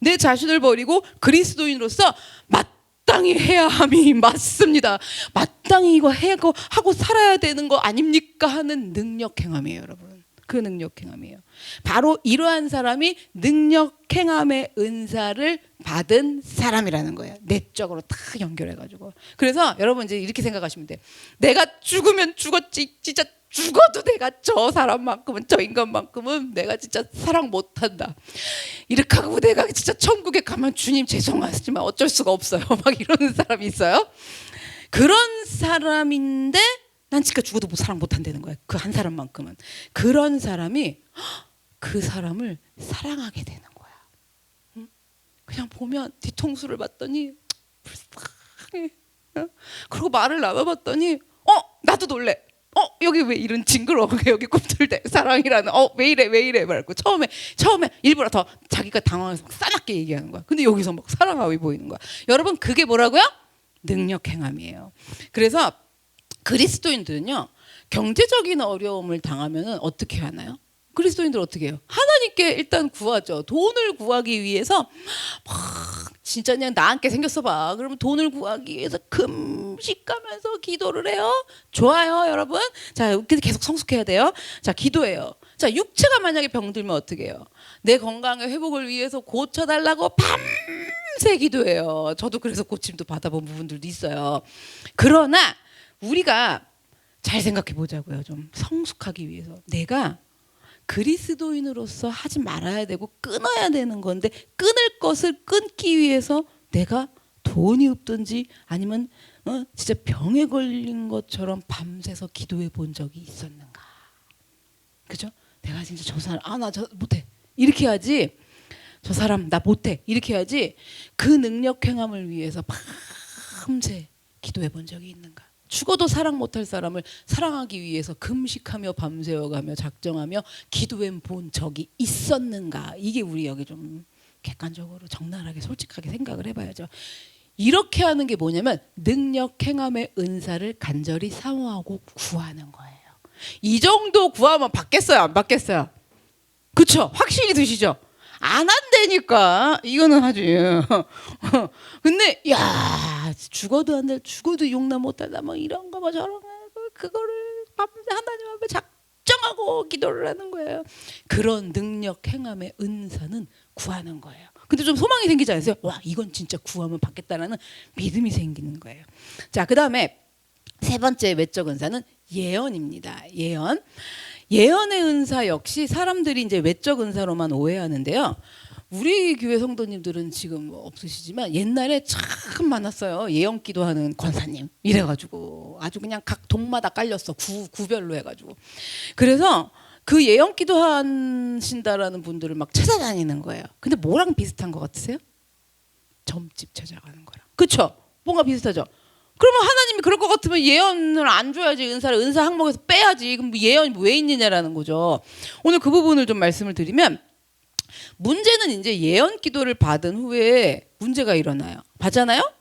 내 자신을 버리고 그리스도인으로서 마땅히 해야 함이 맞습니다. 마땅히 이거 하고 살아야 되는 거 아닙니까? 하는 능력 행함이에요, 여러분. 그 능력 행함이에요. 바로 이러한 사람이 능력 행함의 은사를 받은 사람이라는 거예요. 내적으로 다 연결해가지고. 그래서 여러분 이제 이렇게 생각하시면 돼요. 내가 죽으면 죽었지. 진짜 죽어도 내가 저 사람만큼은 저 인간만큼은 내가 진짜 사랑 못한다. 이렇게 하고 내가 진짜 천국에 가면 주님 죄송하지만 어쩔 수가 없어요. 막 이러는 사람이 있어요. 그런 사람인데 난 진짜 죽어도 사랑 못한다는 거예요. 그 한 사람만큼은. 그런 사람이 그 사람을 사랑하게 되는 거야. 그냥 보면 뒤통수를 봤더니 불쌍해. 그리고 말을 나눠봤더니 나도 놀래. 여기 왜 이런 징그러워? 여기 꿈틀대 사랑이라는 왜 이래 말고 처음에 일부러 더 자기가 당황해서 싸납게 얘기하는 거야. 근데 여기서 막 사랑하고 보이는 거야. 여러분 그게 뭐라고요? 능력 행함이에요. 그래서 그리스도인들은요 경제적인 어려움을 당하면은 어떻게 하나요? 그리스도인들 어떻게 해요? 하나님께 일단 구하죠. 돈을 구하기 위해서 막 진짜 그냥 나한테 생겼어 봐. 그러면 돈을 구하기 위해서 금식하면서 기도를 해요. 좋아요, 여러분. 자, 계속 성숙해야 돼요. 자, 기도해요. 자, 육체가 만약에 병들면 어떻게 해요? 내 건강의 회복을 위해서 고쳐달라고 밤새 기도해요. 저도 그래서 고침도 받아본 부분들도 있어요. 그러나 우리가 잘 생각해 보자고요. 좀 성숙하기 위해서 내가 그리스도인으로서 하지 말아야 되고 끊어야 되는 건데 끊을 것을 끊기 위해서 내가 돈이 없든지 아니면 진짜 병에 걸린 것처럼 밤새서 기도해 본 적이 있었는가? 그죠? 내가 진짜 저 사람 나 저 못해 이렇게 해야지. 저 사람 나 못해 이렇게 해야지. 그 능력 행함을 위해서 밤새 기도해 본 적이 있는가? 죽어도 사랑 못할 사람을 사랑하기 위해서 금식하며 밤새워가며 작정하며 기도해 본 적이 있었는가? 이게 우리 여기 좀 객관적으로 적나라하게 솔직하게 생각을 해봐야죠. 이렇게 하는 게 뭐냐면 능력 행함의 은사를 간절히 사모하고 구하는 거예요. 이 정도 구하면 받겠어요? 안 받겠어요? 그쵸? 확신이 드시죠? 안 한다니까 이거는 하지. 근데 야 죽어도 안 돼, 죽어도 용납 못한다 뭐 이런 거 뭐 저런 거 그거를 밤새 하나님 앞에 작정하고 기도를 하는 거예요. 그런 능력 행함의 은사는 구하는 거예요. 근데 좀 소망이 생기지 않으세요? 와 이건 진짜 구하면 받겠다라는 믿음이 생기는 거예요. 자, 그 다음에 세 번째 외적 은사는 예언입니다. 예언의 은사 역시 사람들이 이제 외적 은사로만 오해하는데요. 우리 교회 성도님들은 지금 없으시지만 옛날에 참 많았어요. 예언 기도하는 권사님 이래가지고 아주 그냥 각 동마다 깔렸어. 구별로 해가지고. 그래서 그 예언 기도하신다라는 분들을 막 찾아다니는 거예요. 근데 뭐랑 비슷한 것 같으세요? 점집 찾아가는 거랑. 그쵸? 뭔가 비슷하죠? 그러면 하나님이 그럴 것 같으면 예언을 안 줘야지. 은사 항목에서 빼야지. 그럼 예언이 왜 있느냐라는 거죠. 오늘 그 부분을 좀 말씀을 드리면 문제는 이제 예언 기도를 받은 후에 문제가 일어나요. 받잖아요?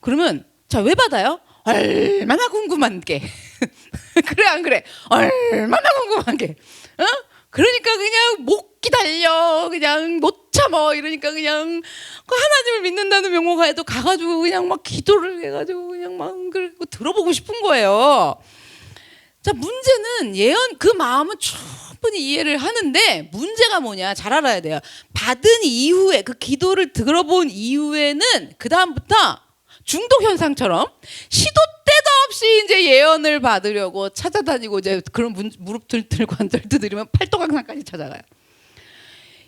그러면 자, 왜 받아요? 얼마나 궁금한 게. 그래 안 그래? 얼마나 궁금한 게. 그러니까 그냥 못 기다려. 그냥 못 참어. 이러니까 그냥 그 하나님을 믿는다는 명목하에도 가가지고 그냥 막 기도를 해가지고 그냥 막 그리고 들어보고 싶은 거예요. 자, 문제는 예언 그 마음은 충분히 이해를 하는데 문제가 뭐냐 잘 알아야 돼요. 받은 이후에 그 기도를 들어본 이후에는 그 다음부터 중독 현상처럼 시도 때도 없이 이제 예언을 받으려고 찾아다니고 이제 그런 무릎들 들고 앉을때 들으면 팔도강산까지 찾아가요.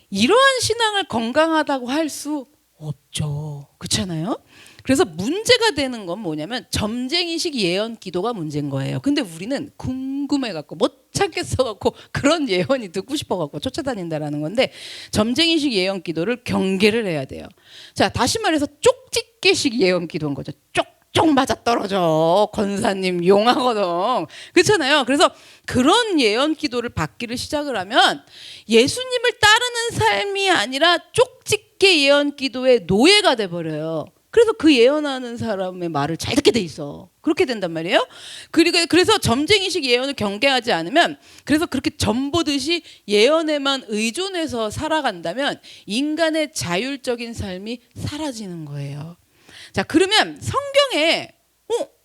이러한 신앙을 건강하다고 할 수 없죠. 그렇잖아요. 그래서 문제가 되는 건 뭐냐면 점쟁이식 예언 기도가 문제인 거예요. 근데 우리는 궁금해갖고 못 참겠어갖고 그런 예언이 듣고 싶어갖고 쫓아다닌다라는 건데, 점쟁이식 예언 기도를 경계를 해야 돼요. 자, 다시 말해서 쪽집게식 예언 기도인 거죠. 쪽쪽 맞아떨어져. 권사님 용하거든. 그렇잖아요. 그래서 그런 예언 기도를 받기를 시작을 하면 예수님을 따르는 삶이 아니라 쪽집게 예언 기도의 노예가 돼버려요. 그래서 그 예언하는 사람의 말을 잘 듣게 돼 있어. 그렇게 된단 말이에요. 그래서 점쟁이식 예언을 경계하지 않으면, 그래서 그렇게 전보듯이 예언에만 의존해서 살아간다면 인간의 자율적인 삶이 사라지는 거예요. 자, 그러면 성경에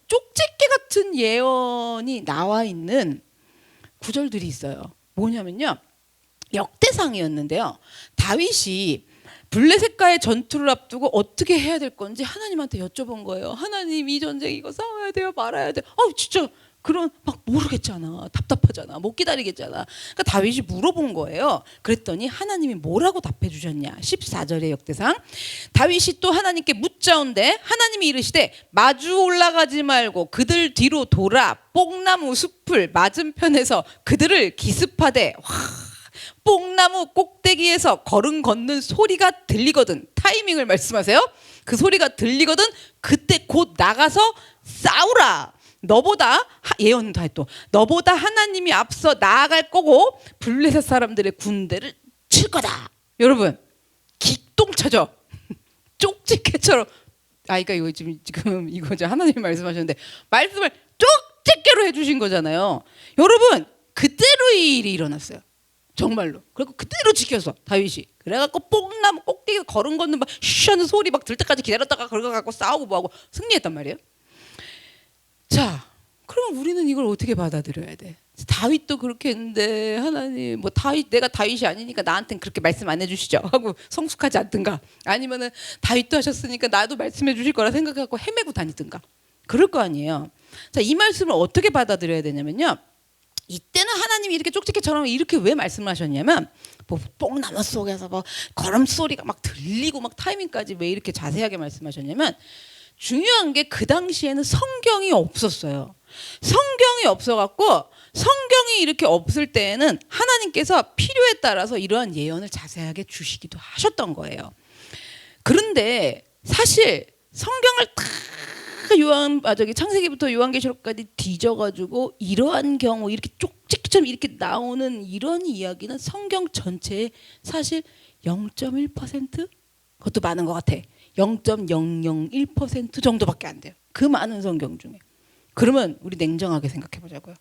쪽집게 같은 예언이 나와 있는 구절들이 있어요. 뭐냐면요, 역대상이었는데요. 다윗이 블레셋과의 전투를 앞두고 어떻게 해야 될 건지 하나님한테 여쭤본 거예요. 하나님, 이 전쟁 이거 싸워야 돼요, 말아야 돼? 진짜 그런 막 모르겠잖아, 답답하잖아, 못 기다리겠잖아. 그러니까 다윗이 물어본 거예요. 그랬더니 하나님이 뭐라고 답해 주셨냐? 14절의 역대상. 다윗이 또 하나님께 묻자온데 하나님이 이르시되 마주 올라가지 말고 그들 뒤로 돌아 뽕나무 숲을 맞은편에서 그들을 기습하되, 뽕나무 꼭대기에서 걸음 걷는 소리가 들리거든. 타이밍을 말씀하세요. 그 소리가 들리거든. 그때 곧 나가서 싸우라. 너보다 예언도 해, 또 너보다 하나님이 앞서 나아갈 거고 블레셋 사람들의 군대를 칠 거다. 여러분, 기똥차죠. 쪽집게처럼. 그러니까 이거 지금 이거죠. 하나님이 말씀하셨는데 말씀을 쪽집게로 해주신 거잖아요. 여러분, 그대로의 일이 일어났어요. 정말로. 그리고 그대로 지켰어, 다윗이. 그래갖고 뽕나무 꼭대기 걸음 걷는 막 쉬하는 소리 막 들 때까지 기다렸다가 걸어가고 싸우고 뭐하고 승리했단 말이에요. 자, 그러면 우리는 이걸 어떻게 받아들여야 돼? 다윗도 그렇게 했는데 하나님, 내가 다윗이 아니니까 나한테는 그렇게 말씀 안 해주시죠 하고 성숙하지 않든가, 아니면은 다윗도 하셨으니까 나도 말씀해 주실 거라 생각하고 헤매고 다니든가 그럴 거 아니에요. 자, 이 말씀을 어떻게 받아들여야 되냐면요, 이때는 하나님이 이렇게 쪽집게처럼 이렇게 왜 말씀을 하셨냐면, 뽕나무 속에서 걸음 소리가 막 들리고 막 타이밍까지 왜 이렇게 자세하게 말씀하셨냐면, 중요한 게 그 당시에는 성경이 없었어요. 성경이 없어갖고, 성경이 이렇게 없을 때에는 하나님께서 필요에 따라서 이러한 예언을 자세하게 주시기도 하셨던 거예요. 그런데 사실 성경을 다 창세기부터 요한계시록까지 뒤져가지고 이러한 경우 이렇게 쪽집기처럼 이렇게 나오는 이런 이야기는 성경 전체의 사실 0.1%? 그것도 많은 것 같아. 0.001% 정도밖에 안 돼요. 그 많은 성경 중에. 그러면 우리 냉정하게 생각해 보자고요.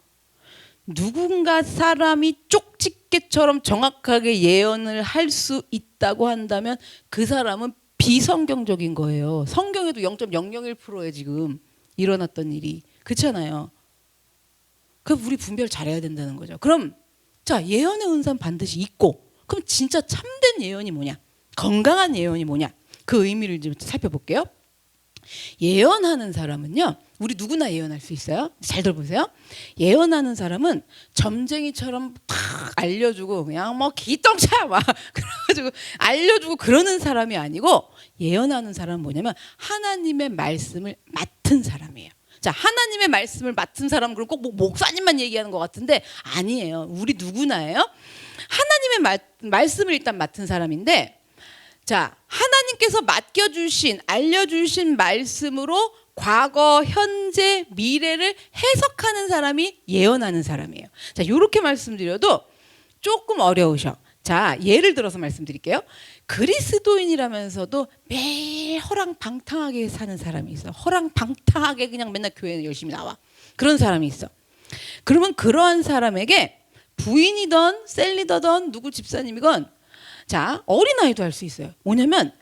누군가 사람이 쪽집게처럼 정확하게 예언을 할 수 있다고 한다면 그 사람은 비성경적인 거예요. 성경에도 0.001%에 지금 일어났던 일이. 그렇잖아요. 그럼 우리 분별 잘해야 된다는 거죠. 그럼 자, 예언의 은사는 반드시 있고, 그럼 진짜 참된 예언이 뭐냐? 건강한 예언이 뭐냐? 그 의미를 좀 살펴볼게요. 예언하는 사람은요, 우리 누구나 예언할 수 있어요. 잘 들어보세요. 예언하는 사람은 점쟁이처럼 탁 알려주고 그냥 기똥차 막 그래가지고 알려주고 그러는 사람이 아니고, 예언하는 사람은 뭐냐면 하나님의 말씀을 맡은 사람이에요. 자, 하나님의 말씀을 맡은 사람은 그럼 꼭 목사님만 얘기하는 것 같은데 아니에요. 우리 누구나예요. 하나님의 말씀을 일단 맡은 사람인데, 자, 하나님께서 맡겨주신, 알려주신 말씀으로 과거, 현재, 미래를 해석하는 사람이 예언하는 사람이에요. 자, 이렇게 말씀드려도 조금 어려우셔. 자, 예를 들어서 말씀드릴게요. 그리스도인이라면서도 매일 허랑방탕하게 사는 사람이 있어. 허랑방탕하게 그냥 맨날 교회에 열심히 나와. 그런 사람이 있어. 그러면 그러한 사람에게 부인이든 셀리더든 누구 집사님이건, 자, 어린아이도 할 수 있어요. 뭐냐면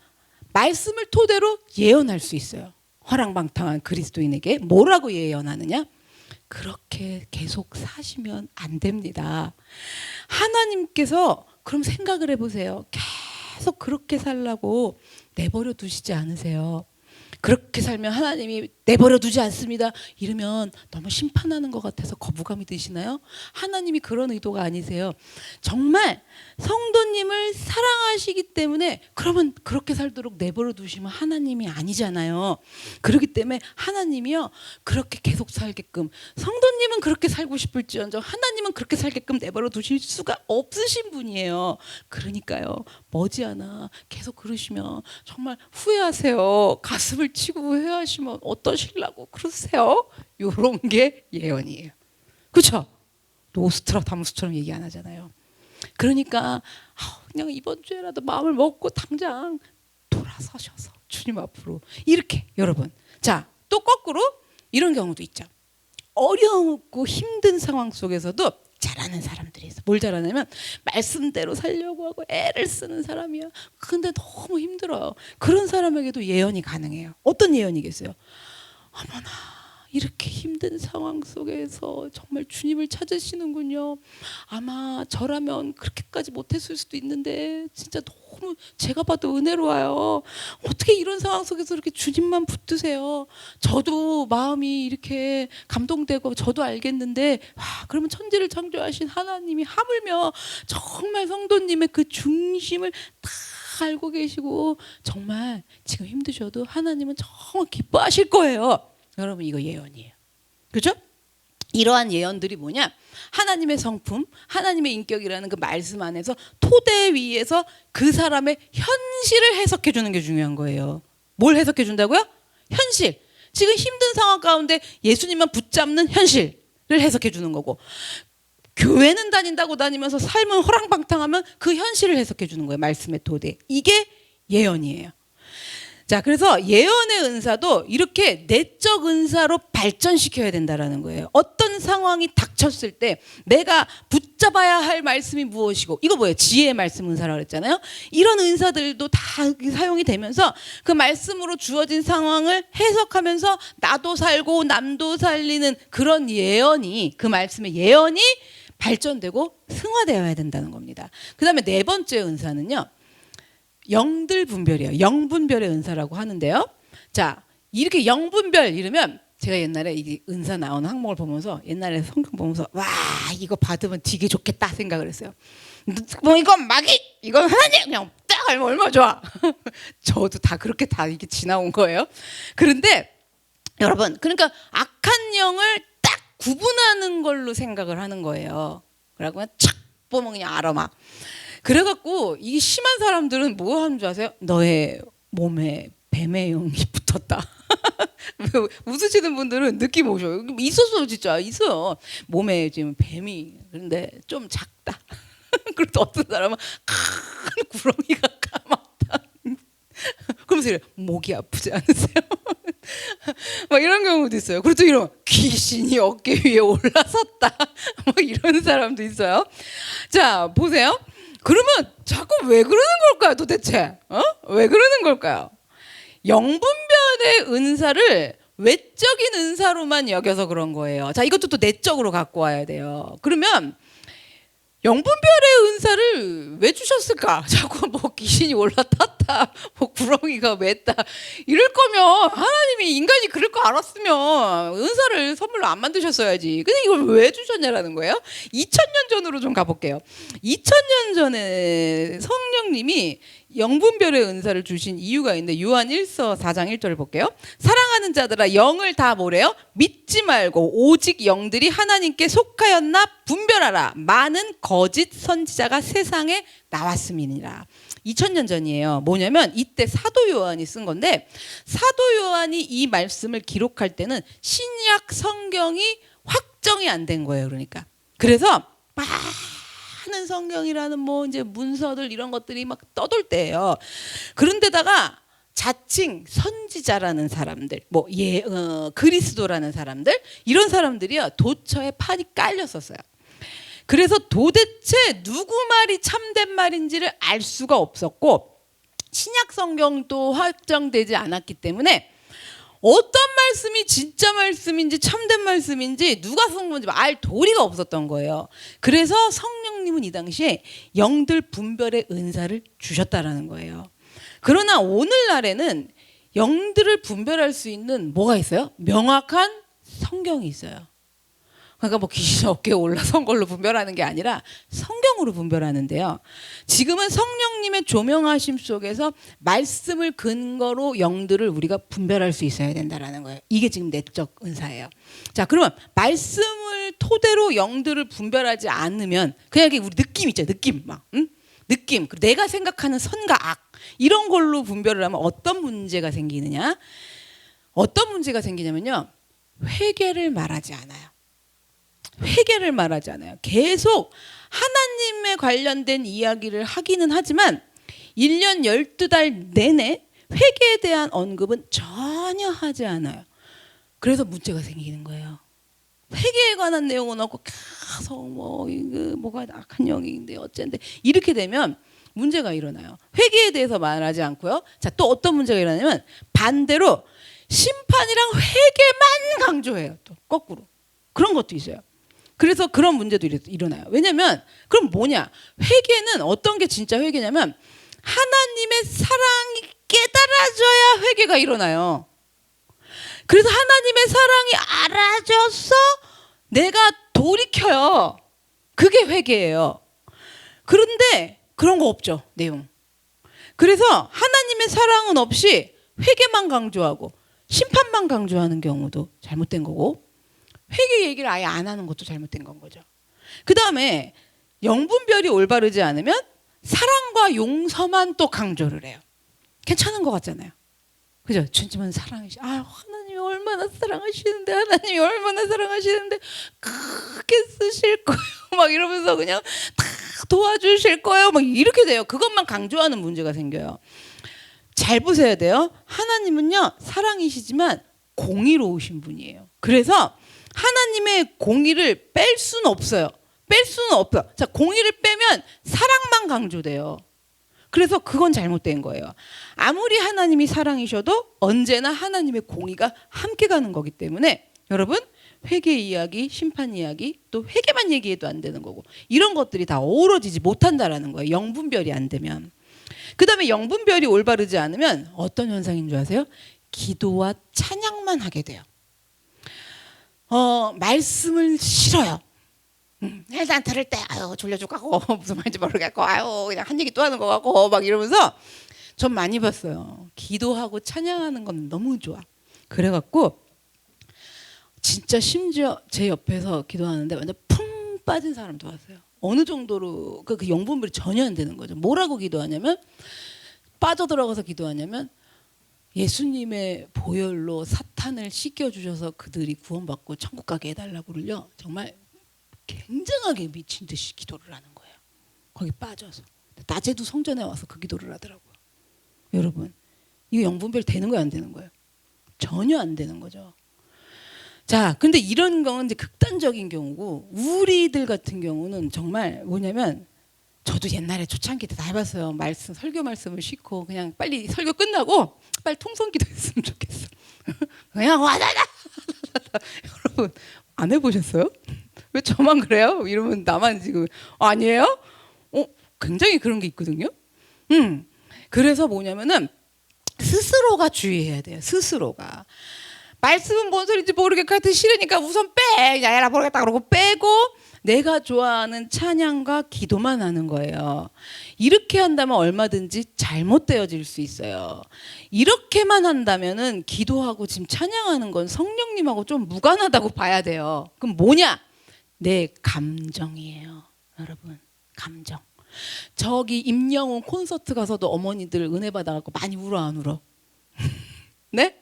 말씀을 토대로 예언할 수 있어요. 허랑방탕한 그리스도인에게 뭐라고 예언하느냐? 그렇게 계속 사시면 안 됩니다. 하나님께서 그럼 생각을 해보세요. 계속 그렇게 살라고 내버려 두시지 않으세요. 그렇게 살면 하나님이 내버려 두지 않습니다. 이러면 너무 심판하는 것 같아서 거부감이 드시나요? 하나님이 그런 의도가 아니세요. 정말 성도님을 사랑하시기 때문에 그러면 그렇게 살도록 내버려 두시면 하나님이 아니잖아요. 그렇기 때문에 하나님이요 그렇게 계속 살게끔, 성도님은 그렇게 살고 싶을지언정 하나님은 그렇게 살게끔 내버려 두실 수가 없으신 분이에요. 그러니까요 머지않아 계속 그러시면 정말 후회하세요. 가슴을 치고 후회하시면 어떠실라고 그러세요? 요런 게 예언이에요. 그렇죠? 노스트라다무스처럼 얘기 안 하잖아요. 그러니까 그냥 이번 주에라도 마음을 먹고 당장 돌아서셔서 주님 앞으로 이렇게. 여러분, 자, 또 거꾸로 이런 경우도 있죠. 어렵고 힘든 상황 속에서도 잘하는 사람들이 있어. 뭘 잘하냐면 말씀대로 살려고 하고 애를 쓰는 사람이야. 근데 너무 힘들어요. 그런 사람에게도 예언이 가능해요. 어떤 예언이겠어요? 어머나, 이렇게 힘든 상황 속에서 정말 주님을 찾으시는군요. 아마 저라면 그렇게까지 못했을 수도 있는데 진짜 너무 제가 봐도 은혜로워요. 어떻게 이런 상황 속에서 이렇게 주님만 붙드세요. 저도 마음이 이렇게 감동되고 저도 알겠는데 그러면 천지를 창조하신 하나님이 하물며 정말 성도님의 그 중심을 다 알고 계시고 정말 지금 힘드셔도 하나님은 정말 기뻐하실 거예요. 여러분, 이거 예언이에요. 그렇죠? 이러한 예언들이 뭐냐? 하나님의 성품, 하나님의 인격이라는 그 말씀 안에서 토대 위에서 그 사람의 현실을 해석해 주는 게 중요한 거예요. 뭘 해석해 준다고요? 현실. 지금 힘든 상황 가운데 예수님만 붙잡는 현실을 해석해 주는 거고, 교회는 다닌다고 다니면서 삶은 호랑방탕하면 그 현실을 해석해 주는 거예요. 말씀의 토대. 이게 예언이에요. 자, 그래서 예언의 은사도 이렇게 내적 은사로 발전시켜야 된다라는 거예요. 어떤 상황이 닥쳤을 때 내가 붙잡아야 할 말씀이 무엇이고, 이거 뭐예요? 지혜의 말씀 은사라고 그랬잖아요. 이런 은사들도 다 사용이 되면서 그 말씀으로 주어진 상황을 해석하면서 나도 살고 남도 살리는 그런 예언이, 그 말씀의 예언이 발전되고 승화되어야 된다는 겁니다. 그 다음에 네 번째 은사는요, 영들 분별이에요. 영분별의 은사라고 하는데요. 자, 이렇게 영분별 이러면 제가 옛날에 이 은사 나오는 항목을 보면서, 옛날에 성경 보면서 와, 이거 받으면 되게 좋겠다 생각을 했어요. 뭐 이건 마귀, 이건 하나님, 그냥 딱 알면 얼마나 좋아. 저도 다 그렇게 다 이게 지나온 거예요. 그런데 여러분, 그러니까 악한 영을 딱 구분하는 걸로 생각을 하는 거예요. 그러고 착 보면 그냥 알아 막. 그래갖고 이게 심한 사람들은 뭐 하는 줄 아세요? 너의 몸에 뱀의 영이 붙었다. 웃으시는 분들은 느낌 오셔요. 있었어요, 진짜 있어요. 몸에 지금 뱀이, 그런데 좀 작다. 그리고 어떤 사람은 큰 구렁이가 까맣다. 그러면서 이래, 목이 아프지 않으세요? 막 이런 경우도 있어요. 그리고 또 이런, 귀신이 어깨 위에 올라섰다. 뭐 이런 사람도 있어요. 자, 보세요. 그러면 자꾸 왜 그러는 걸까요, 도대체? 왜 그러는 걸까요? 영분별의 은사를 외적인 은사로만 여겨서 그런 거예요. 자, 이것도 또 내적으로 갖고 와야 돼요. 그러면 영분별의 은사를 왜 주셨을까? 자꾸 뭐 귀신이 올라탔다, 뭐 구렁이가 맸다, 이럴 거면 하나님이, 인간이 그럴 거 알았으면 은사를 선물로 안 만드셨어야지. 근데 이걸 왜 주셨냐라는 거예요. 2000년 전으로 좀 가볼게요. 2000년 전에 성령님이 영분별의 은사를 주신 이유가 있는데, 요한 1서 4장 1절을 볼게요. 사랑하는 자들아, 영을 다 뭐래요? 믿지 말고 오직 영들이 하나님께 속하였나 분별하라. 많은 거짓 선지자가 세상에 나왔음이니라. 2000년 전이에요. 뭐냐면 이때 사도 요한이 쓴 건데, 사도 요한이 이 말씀을 기록할 때는 신약 성경이 확정이 안 된 거예요. 그러니까 그래서 많은 성경이라는 뭐 이제 문서들 이런 것들이 막 떠돌 때예요. 그런데다가 자칭 선지자라는 사람들, 뭐 그리스도라는 사람들, 이런 사람들이요 도처에 판이 깔렸었어요. 그래서 도대체 누구 말이 참된 말인지를 알 수가 없었고, 신약 성경도 확정되지 않았기 때문에 어떤 말씀이 진짜 말씀인지 참된 말씀인지 누가 쓴 건지 알 도리가 없었던 거예요. 그래서 성령님은 이 당시에 영들 분별의 은사를 주셨다라는 거예요. 그러나 오늘날에는 영들을 분별할 수 있는 뭐가 있어요? 명확한 성경이 있어요. 그러니까 뭐 귀신 어깨에 올라선 걸로 분별하는 게 아니라 성경으로 분별하는데요. 지금은 성령님의 조명하심 속에서 말씀을 근거로 영들을 우리가 분별할 수 있어야 된다라는 거예요. 이게 지금 내적 은사예요. 자, 그러면 말씀을 토대로 영들을 분별하지 않으면 그냥 우리 느낌 있죠. 느낌 막 느낌, 내가 생각하는 선과 악 이런 걸로 분별을 하면 어떤 문제가 생기느냐? 어떤 문제가 생기냐면요. 회개를 말하지 않아요. 회개를 말하지 않아요. 계속 하나님에 관련된 이야기를 하기는 하지만 1년 12달 내내 회개에 대한 언급은 전혀 하지 않아요. 그래서 문제가 생기는 거예요. 회개에 관한 내용은 없고 계속 뭐가 악한 영인데 어쨌는데 이렇게 되면 문제가 일어나요. 회개에 대해서 말하지 않고요. 자, 또 어떤 문제가 일어나냐면 반대로 심판이랑 회개만 강조해요. 또 거꾸로. 그런 것도 있어요. 그래서 그런 문제도 일어나요. 왜냐면 그럼 뭐냐? 회개는 어떤 게 진짜 회개냐면 하나님의 사랑이 깨달아져야 회개가 일어나요. 그래서 하나님의 사랑이 알아져서 내가 돌이켜요. 그게 회개예요. 그런데 그런 거 없죠, 내용. 그래서 하나님의 사랑은 없이 회개만 강조하고 심판만 강조하는 경우도 잘못된 거고 회개 얘기를 아예 안 하는 것도 잘못된 건 거죠. 그 다음에 영분별이 올바르지 않으면 사랑과 용서만 또 강조를 해요. 괜찮은 것 같잖아요. 그죠? 주님은 사랑이시. 하나님이 얼마나 사랑하시는데, 하나님이 얼마나 사랑하시는데 크게 쓰실 거예요. 막 이러면서 그냥 다 도와주실 거예요. 막 이렇게 돼요. 그것만 강조하는 문제가 생겨요. 잘 보셔야 돼요. 하나님은요 사랑이시지만 공의로우신 분이에요. 그래서 하나님의 공의를 뺄 수는 없어요. 뺄 수는 없어요. 자, 공의를 빼면 사랑만 강조돼요. 그래서 그건 잘못된 거예요. 아무리 하나님이 사랑이셔도 언제나 하나님의 공의가 함께 가는 거기 때문에 여러분 회개 이야기, 심판 이야기, 또 회개만 얘기해도 안 되는 거고 이런 것들이 다 어우러지지 못한다라는 거예요. 영분별이 안 되면. 그 다음에 영분별이 올바르지 않으면 어떤 현상인 줄 아세요? 기도와 찬양만 하게 돼요. 말씀을 싫어요. 일단 들을 때 졸려 죽겠고 무슨 말인지 모르겠고 그냥 한 얘기 또 하는 거 같고 막 이러면서 전 많이 봤어요. 기도하고 찬양하는 건 너무 좋아. 그래갖고 진짜 심지어 제 옆에서 기도하는데 완전 푹 빠진 사람도 봤어요. 어느 정도로 그 영분별이 전혀 안 되는 거죠. 뭐라고 기도하냐면 빠져들어가서 기도하냐면 예수님의 보혈로 사탄을 씻겨주셔서 그들이 구원받고 천국 가게 해달라고를요. 정말 굉장하게 미친 듯이 기도를 하는 거예요. 거기 빠져서. 낮에도 성전에 와서 그 기도를 하더라고요. 여러분 이거 영분별 되는 거예요 안 되는 거예요? 전혀 안 되는 거죠. 자, 근데 이런 건 이제 극단적인 경우고 우리들 같은 경우는 정말 뭐냐면 저도 옛날에 초창기 때 다 해봤어요. 설교 말씀을 싣고 그냥 빨리 설교 끝나고 빨리 통성기도 했으면 좋겠어. 그냥 와다다. 여러분 안 해보셨어요? 왜 저만 그래요? 이러면 나만 지금 아니에요? 굉장히 그런 게 있거든요. 그래서 뭐냐면은 스스로가 주의해야 돼요. 스스로가. 말씀은 뭔 소리인지 모르겠고 하여튼 싫으니까 우선 빼. 야야라 모르겠다 그러고 빼고 내가 좋아하는 찬양과 기도만 하는 거예요. 이렇게 한다면 얼마든지 잘못되어질 수 있어요. 이렇게만 한다면은 기도하고 지금 찬양하는 건 성령님하고 좀 무관하다고 봐야 돼요. 그럼 뭐냐? 내 감정이에요. 여러분 감정. 저기 임영웅 콘서트 가서도 어머니들 은혜 받아갖고 많이 울어 안 울어? 네?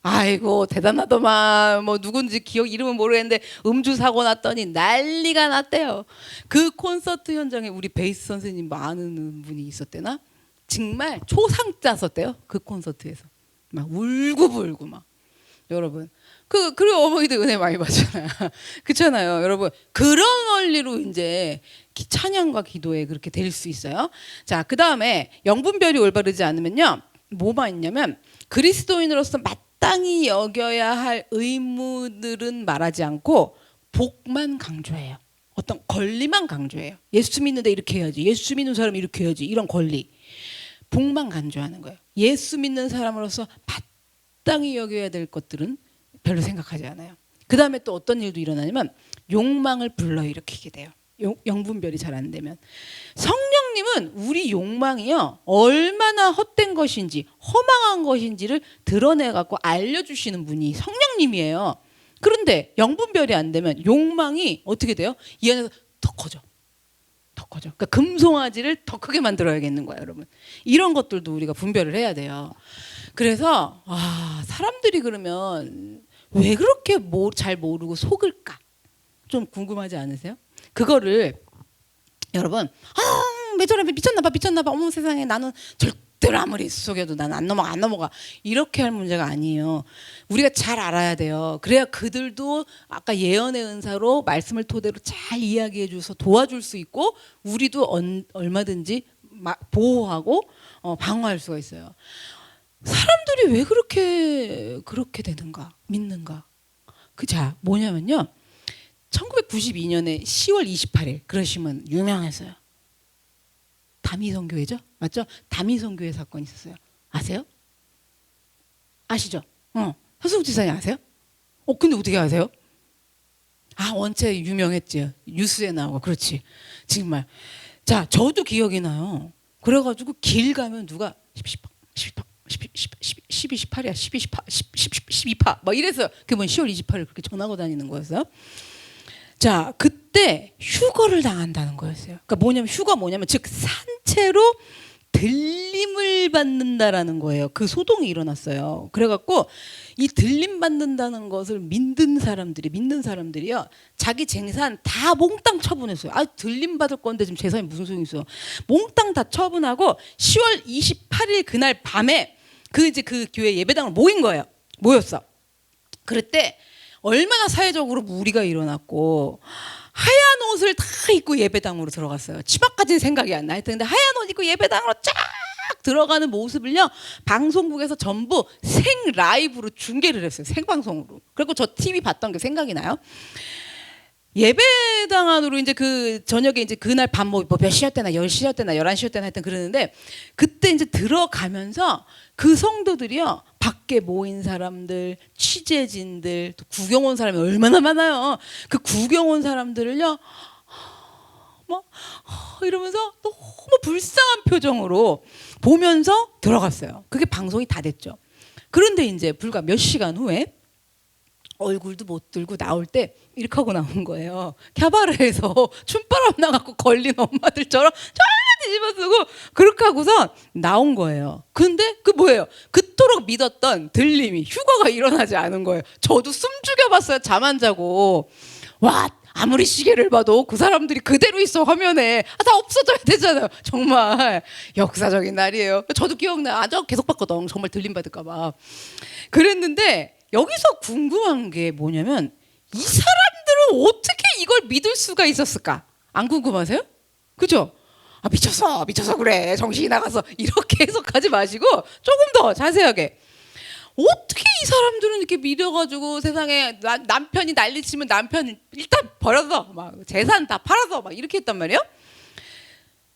아이고 대단하더만. 뭐 누군지 이름은 모르겠는데 음주 사고 났더니 난리가 났대요. 그 콘서트 현장에 우리 베이스 선생님 아는 분이 있었대나? 정말 초상자 썼대요. 그 콘서트에서 막 울고불고 막. 여러분 그리고 어머니들 은혜 많이 받잖아요. 그렇잖아요. 여러분 그런 원리로 이제 찬양과 기도에 그렇게 될 수 있어요. 자, 그 다음에 영분별이 올바르지 않으면요 뭐가 있냐면 그리스도인으로서 마땅히 여겨야 할 의무들은 말하지 않고 복만 강조해요. 어떤 권리만 강조해요. 예수 믿는데 이렇게 해야지. 예수 믿는 사람이 이렇게 해야지. 이런 권리. 복만 강조하는 거예요. 예수 믿는 사람으로서 마땅히 여겨야 될 것들은 별로 생각하지 않아요. 그 다음에 또 어떤 일도 일어나냐면 욕망을 불러일으키게 돼요. 영분별이 잘 안 되면. 성령님은 우리 욕망이요 얼마나 헛된 것인지 허망한 것인지를 드러내갖고 알려주시는 분이 성령님이에요. 그런데 영분별이 안 되면 욕망이 어떻게 돼요? 이 안에서 더 커져. 더 커져. 그러니까 금송아지를 더 크게 만들어야겠는 거야, 여러분. 이런 것들도 우리가 분별을 해야 돼요. 그래서 사람들이 그러면 왜 그렇게 잘 모르고 속을까? 좀 궁금하지 않으세요? 그거를 여러분 왜 저래 미쳤나 봐 어머 세상에 나는 절대로 아무리 속여도 난 안 넘어가 이렇게 할 문제가 아니에요. 우리가 잘 알아야 돼요. 그래야 그들도 아까 예언의 은사로 말씀을 토대로 잘 이야기해 줘서 도와줄 수 있고 우리도 얼마든지 보호하고 방어할 수가 있어요. 사람들이 왜 그렇게 되는가 믿는가? 자 뭐냐면요 1992년에 10월 28일 그러시면 유명했어요. 다미성교회죠? 맞죠? 다미성교회 사건이 있었어요. 아세요? 아시죠? 서수국 지사님 아세요? 근데 어떻게 아세요? 원체 유명했지. 뉴스에 나오고 그렇지. 정말. 자, 저도 기억이 나요. 그래가지고 길 가면 누가 1218이야 12파 막 이래서 그분 10월 28일 그렇게 전하고 다니는 거였어요. 자, 그때 휴거를 당한다는 거였어요. 그러니까 뭐냐면 즉 산채로 들림을 받는다라는 거예요. 그 소동이 일어났어요. 그래갖고 이 들림 받는다는 것을 믿는 사람들이요 자기 재산 다 몽땅 처분했어요. 들림 받을 건데 지금 재산이 무슨 소용이 있어? 몽땅 다 처분하고 10월 28일 그날 밤에 그 교회 예배당을 모였어. 그랬대. 얼마나 사회적으로 무리가 일어났고 하얀 옷을 다 입고 예배당으로 들어갔어요. 치마까지는 생각이 안 나. 근데 하얀 옷 입고 예배당으로 쫙 들어가는 모습을요 방송국에서 전부 생 라이브로 중계를 했어요. 생방송으로. 그리고 저 TV 봤던 게 생각이 나요. 예배당 안으로 이제 그 저녁에 이제 그날 밤 몇 시였대나 10시였대나 11시였대나 하여튼 그러는데 그때 이제 들어가면서 그 성도들이요 밖에 모인 사람들 취재진들 또 구경 온 사람이 얼마나 많아요. 그 구경 온 사람들을요 이러면서 너무 불쌍한 표정으로 보면서 들어갔어요. 그게 방송이 다 됐죠. 그런데 이제 불과 몇 시간 후에 얼굴도 못 들고 나올 때 이렇게 하고 나온 거예요. 캬바레에서 춤바람 나갖고 걸린 엄마들처럼 쫄라 뒤집어 쓰고 그렇게 하고서 나온 거예요. 근데 그 뭐예요? 그토록 믿었던 들림이 휴거가 일어나지 않은 거예요. 저도 숨 죽여봤어요. 잠 안 자고. 와 아무리 시계를 봐도 그 사람들이 그대로 있어 화면에. 다 없어져야 되잖아요. 정말 역사적인 날이에요. 저도 기억나요. 저 계속 봤거든. 정말 들림 받을까 봐. 그랬는데 여기서 궁금한 게 뭐냐면 이 사람들은 어떻게 이걸 믿을 수가 있었을까? 안 궁금하세요? 그죠? 미쳤어 그래 정신이 나가서 이렇게 해석하지 마시고 조금 더 자세하게 어떻게 이 사람들은 이렇게 믿어가지고 세상에 남편이 난리치면 남편 일단 버려서 막 재산 다 팔아서 막 이렇게 했단 말이에요.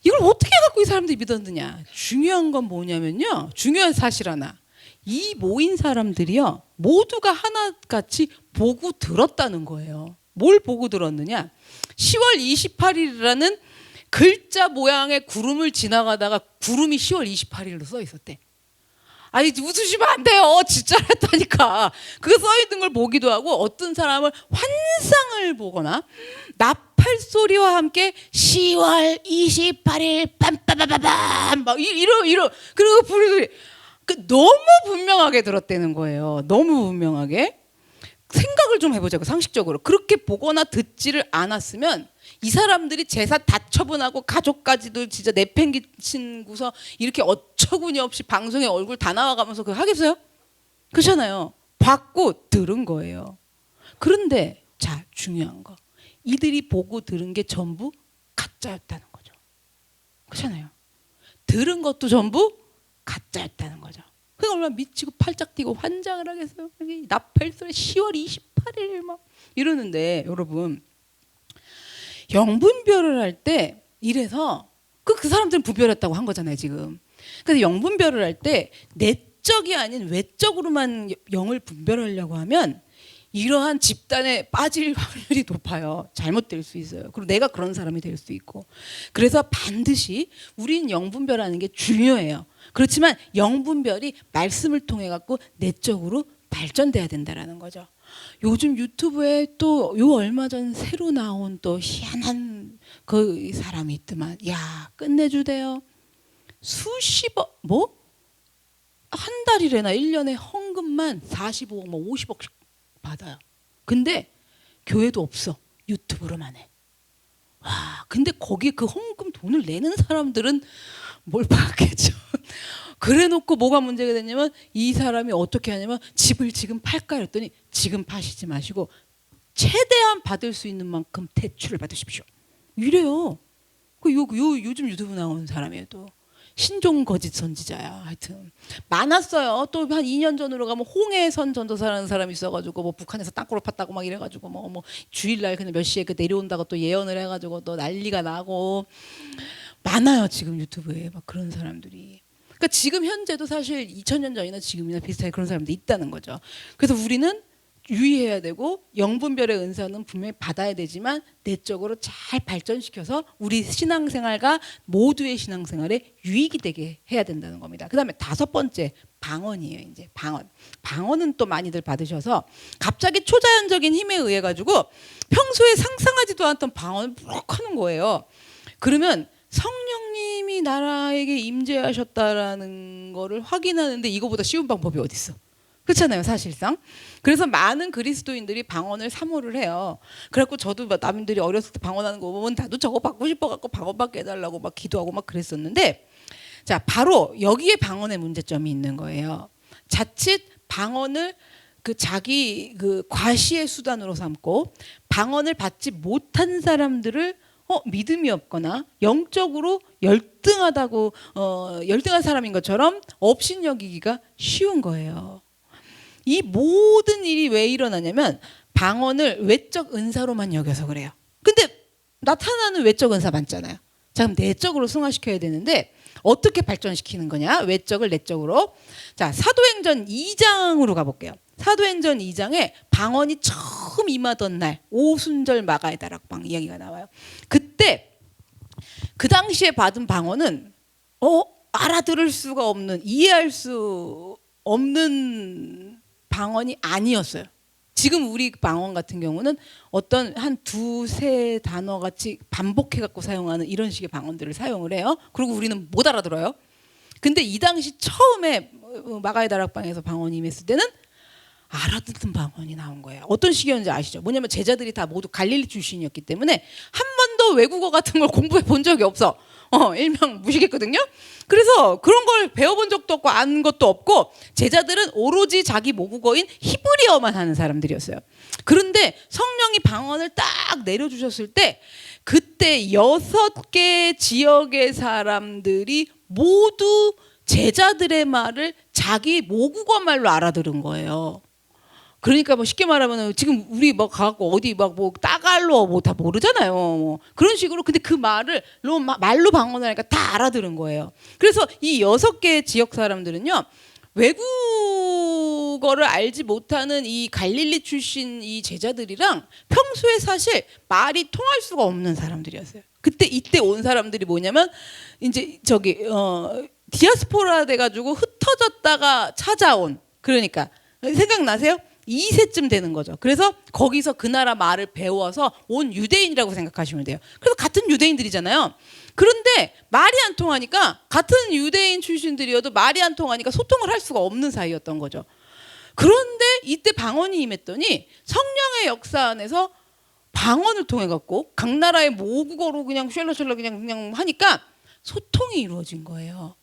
이걸 어떻게 갖고 이 사람들이 믿었느냐? 중요한 건 뭐냐면요. 중요한 사실 하나. 이 모인 사람들이요 모두가 하나같이 보고 들었다는 거예요. 뭘 보고 들었느냐? 10월 28일이라는 글자 모양의 구름을 지나가다가 구름이 10월 28일로 써 있었대. 웃으시면 안 돼요. 진짜 했다니까. 그거 써 있는 걸 보기도 하고 어떤 사람은 환상을 보거나 나팔 소리와 함께 10월 28일 빰빠바바밤 막 이러 그리고 부르더니 너무 분명하게 들었다는 거예요. 너무 분명하게. 생각을 좀 해보자고 상식적으로. 그렇게 보거나 듣지를 않았으면 이 사람들이 재산 다 처분하고 가족까지도 진짜 내팽개친구서 이렇게 어처구니 없이 방송에 얼굴 다 나와가면서 그거 하겠어요? 그렇잖아요. 봤고 들은 거예요. 그런데 자 중요한 거 이들이 보고 들은 게 전부 가짜였다는 거죠. 그렇잖아요. 들은 것도 전부 가짜였다는 거죠. 그게 얼마나 미치고 팔짝 뛰고 환장을 하겠어요. 나팔소리 10월 28일 막 이러는데 여러분 영분별을 할 때 이래서 그 사람들은 분별했다고 한 거잖아요 지금. 그래서 영분별을 할 때 내적이 아닌 외적으로만 영을 분별하려고 하면 이러한 집단에 빠질 확률이 높아요. 잘못될 수 있어요. 그리고 내가 그런 사람이 될 수 있고. 그래서 반드시 우린 영분별하는 게 중요해요. 그렇지만 영분별이 말씀을 통해 갖고 내적으로 발전돼야 된다라는 거죠. 요즘 유튜브에 또 요 얼마 전 새로 나온 또 희한한 그 사람이 있더만. 야, 끝내주대요. 수십억 뭐? 한 달이래나 1년에 헌금만 45억 뭐 50억씩 받아요. 근데 교회도 없어. 유튜브로만 해. 와, 근데 거기에 그 헌금 돈을 내는 사람들은 뭘 받겠죠. 그래 놓고 뭐가 문제가 됐냐면 이 사람이 어떻게 하냐면 집을 지금 팔까 했더니 지금 파시지 마시고 최대한 받을 수 있는 만큼 대출을 받으십시오. 이래요. 요즘 유튜브 나오는 사람이에요. 또 신종 거짓 선지자야. 하여튼 많았어요. 또 한 2년 전으로 가면 홍해선 전도사라는 사람이 있어가지고 뭐 북한에서 땅굴을 팠다고 막 이래가지고 뭐 주일날 그냥 몇 시에 그 내려온다고 또 예언을 해가지고 또 난리가 나고 많아요. 지금 유튜브에 막 그런 사람들이. 그러니까 지금 현재도 사실 2000년 전이나 지금이나 비슷하게 그런 사람들이 있다는 거죠. 그래서 우리는 유의해야 되고 영분별의 은사는 분명히 받아야 되지만 내적으로 잘 발전시켜서 우리 신앙생활과 모두의 신앙생활에 유익이 되게 해야 된다는 겁니다. 그다음에 5번째 방언이에요. 이제 방언은 또 많이들 받으셔서 갑자기 초자연적인 힘에 의해 가지고 평소에 상상하지도 않던 방언을 막 하는 거예요. 그러면 성령님이 나라에게 임재하셨다라는 거를 확인하는데 이거보다 쉬운 방법이 어디 있어? 그렇잖아요, 사실상. 그래서 많은 그리스도인들이 방언을 사모를 해요. 그래갖고 저도 남들이 어렸을 때 방언하는 거 보면 나도 저거 받고 싶어갖고 방언 받게 해달라고 막 기도하고 막 그랬었는데, 자, 바로 여기에 방언의 문제점이 있는 거예요. 자칫 방언을 그 자기 그 과시의 수단으로 삼고 방언을 받지 못한 사람들을 믿음이 없거나 영적으로 열등하다고 열등한 사람인 것처럼 업신여기기가 쉬운 거예요. 이 모든 일이 왜 일어나냐면 방언을 외적 은사로만 여겨서 그래요. 근데 나타나는 외적 은사 많잖아요. 자, 그럼 내적으로 승화시켜야 되는데 어떻게 발전시키는 거냐? 외적을 내적으로. 자, 사도행전 2장으로 가볼게요. 사도행전 2장에 방언이 처음 임하던 날 오순절 마가의 다락방 이야기가 나와요. 그때 그 당시에 받은 방언은 알아들을 수가 없는, 이해할 수 없는 방언이 아니었어요. 지금 우리 방언 같은 경우는 어떤 한 2-3 단어 같이 반복해 갖고 사용하는 이런 식의 방언들을 사용을 해요. 그리고 우리는 못 알아들어요. 근데 이 당시 처음에 마가의 다락방에서 방언이 임했을 때는 알아듣는 방언이 나온 거예요. 어떤 식이었는지 아시죠? 뭐냐면 제자들이 다 모두 갈릴리 출신이었기 때문에 한 번도 외국어 같은 걸 공부해 본 적이 없어. 일명 무시겠거든요. 그래서 그런 걸 배워본 적도 없고 안 것도 없고 제자들은 오로지 자기 모국어인 히브리어만 하는 사람들이었어요. 그런데 성령이 방언을 딱 내려주셨을 때 그때 6개 지역의 사람들이 모두 제자들의 말을 자기 모국어 말로 알아들은 거예요. 그러니까 뭐 쉽게 말하면 지금 우리 뭐 가갖고 어디 막 뭐 따갈로 뭐 다 모르잖아요. 뭐 그런 식으로 근데 그 말을 말로 방언을 하니까 다 알아들은 거예요. 그래서 이 6개 지역 사람들은요 외국어를 알지 못하는 이 갈릴리 출신 이 제자들이랑 평소에 사실 말이 통할 수가 없는 사람들이었어요. 이때 온 사람들이 뭐냐면 이제 디아스포라 돼가지고 흩어졌다가 찾아온 그러니까 생각나세요? 2세쯤 되는 거죠. 그래서 거기서 그 나라 말을 배워서 온 유대인이라고 생각하시면 돼요. 그래서 같은 유대인들이잖아요. 그런데 말이 안 통하니까 같은 유대인 출신들이어도 말이 안 통하니까 소통을 할 수가 없는 사이였던 거죠. 그런데 이때 방언이 임했더니 성령의 역사 안에서 방언을 통해 갖고 각 나라의 모국어로 그냥 쉘러쉘러 그냥 하니까 소통이 이루어진 거예요.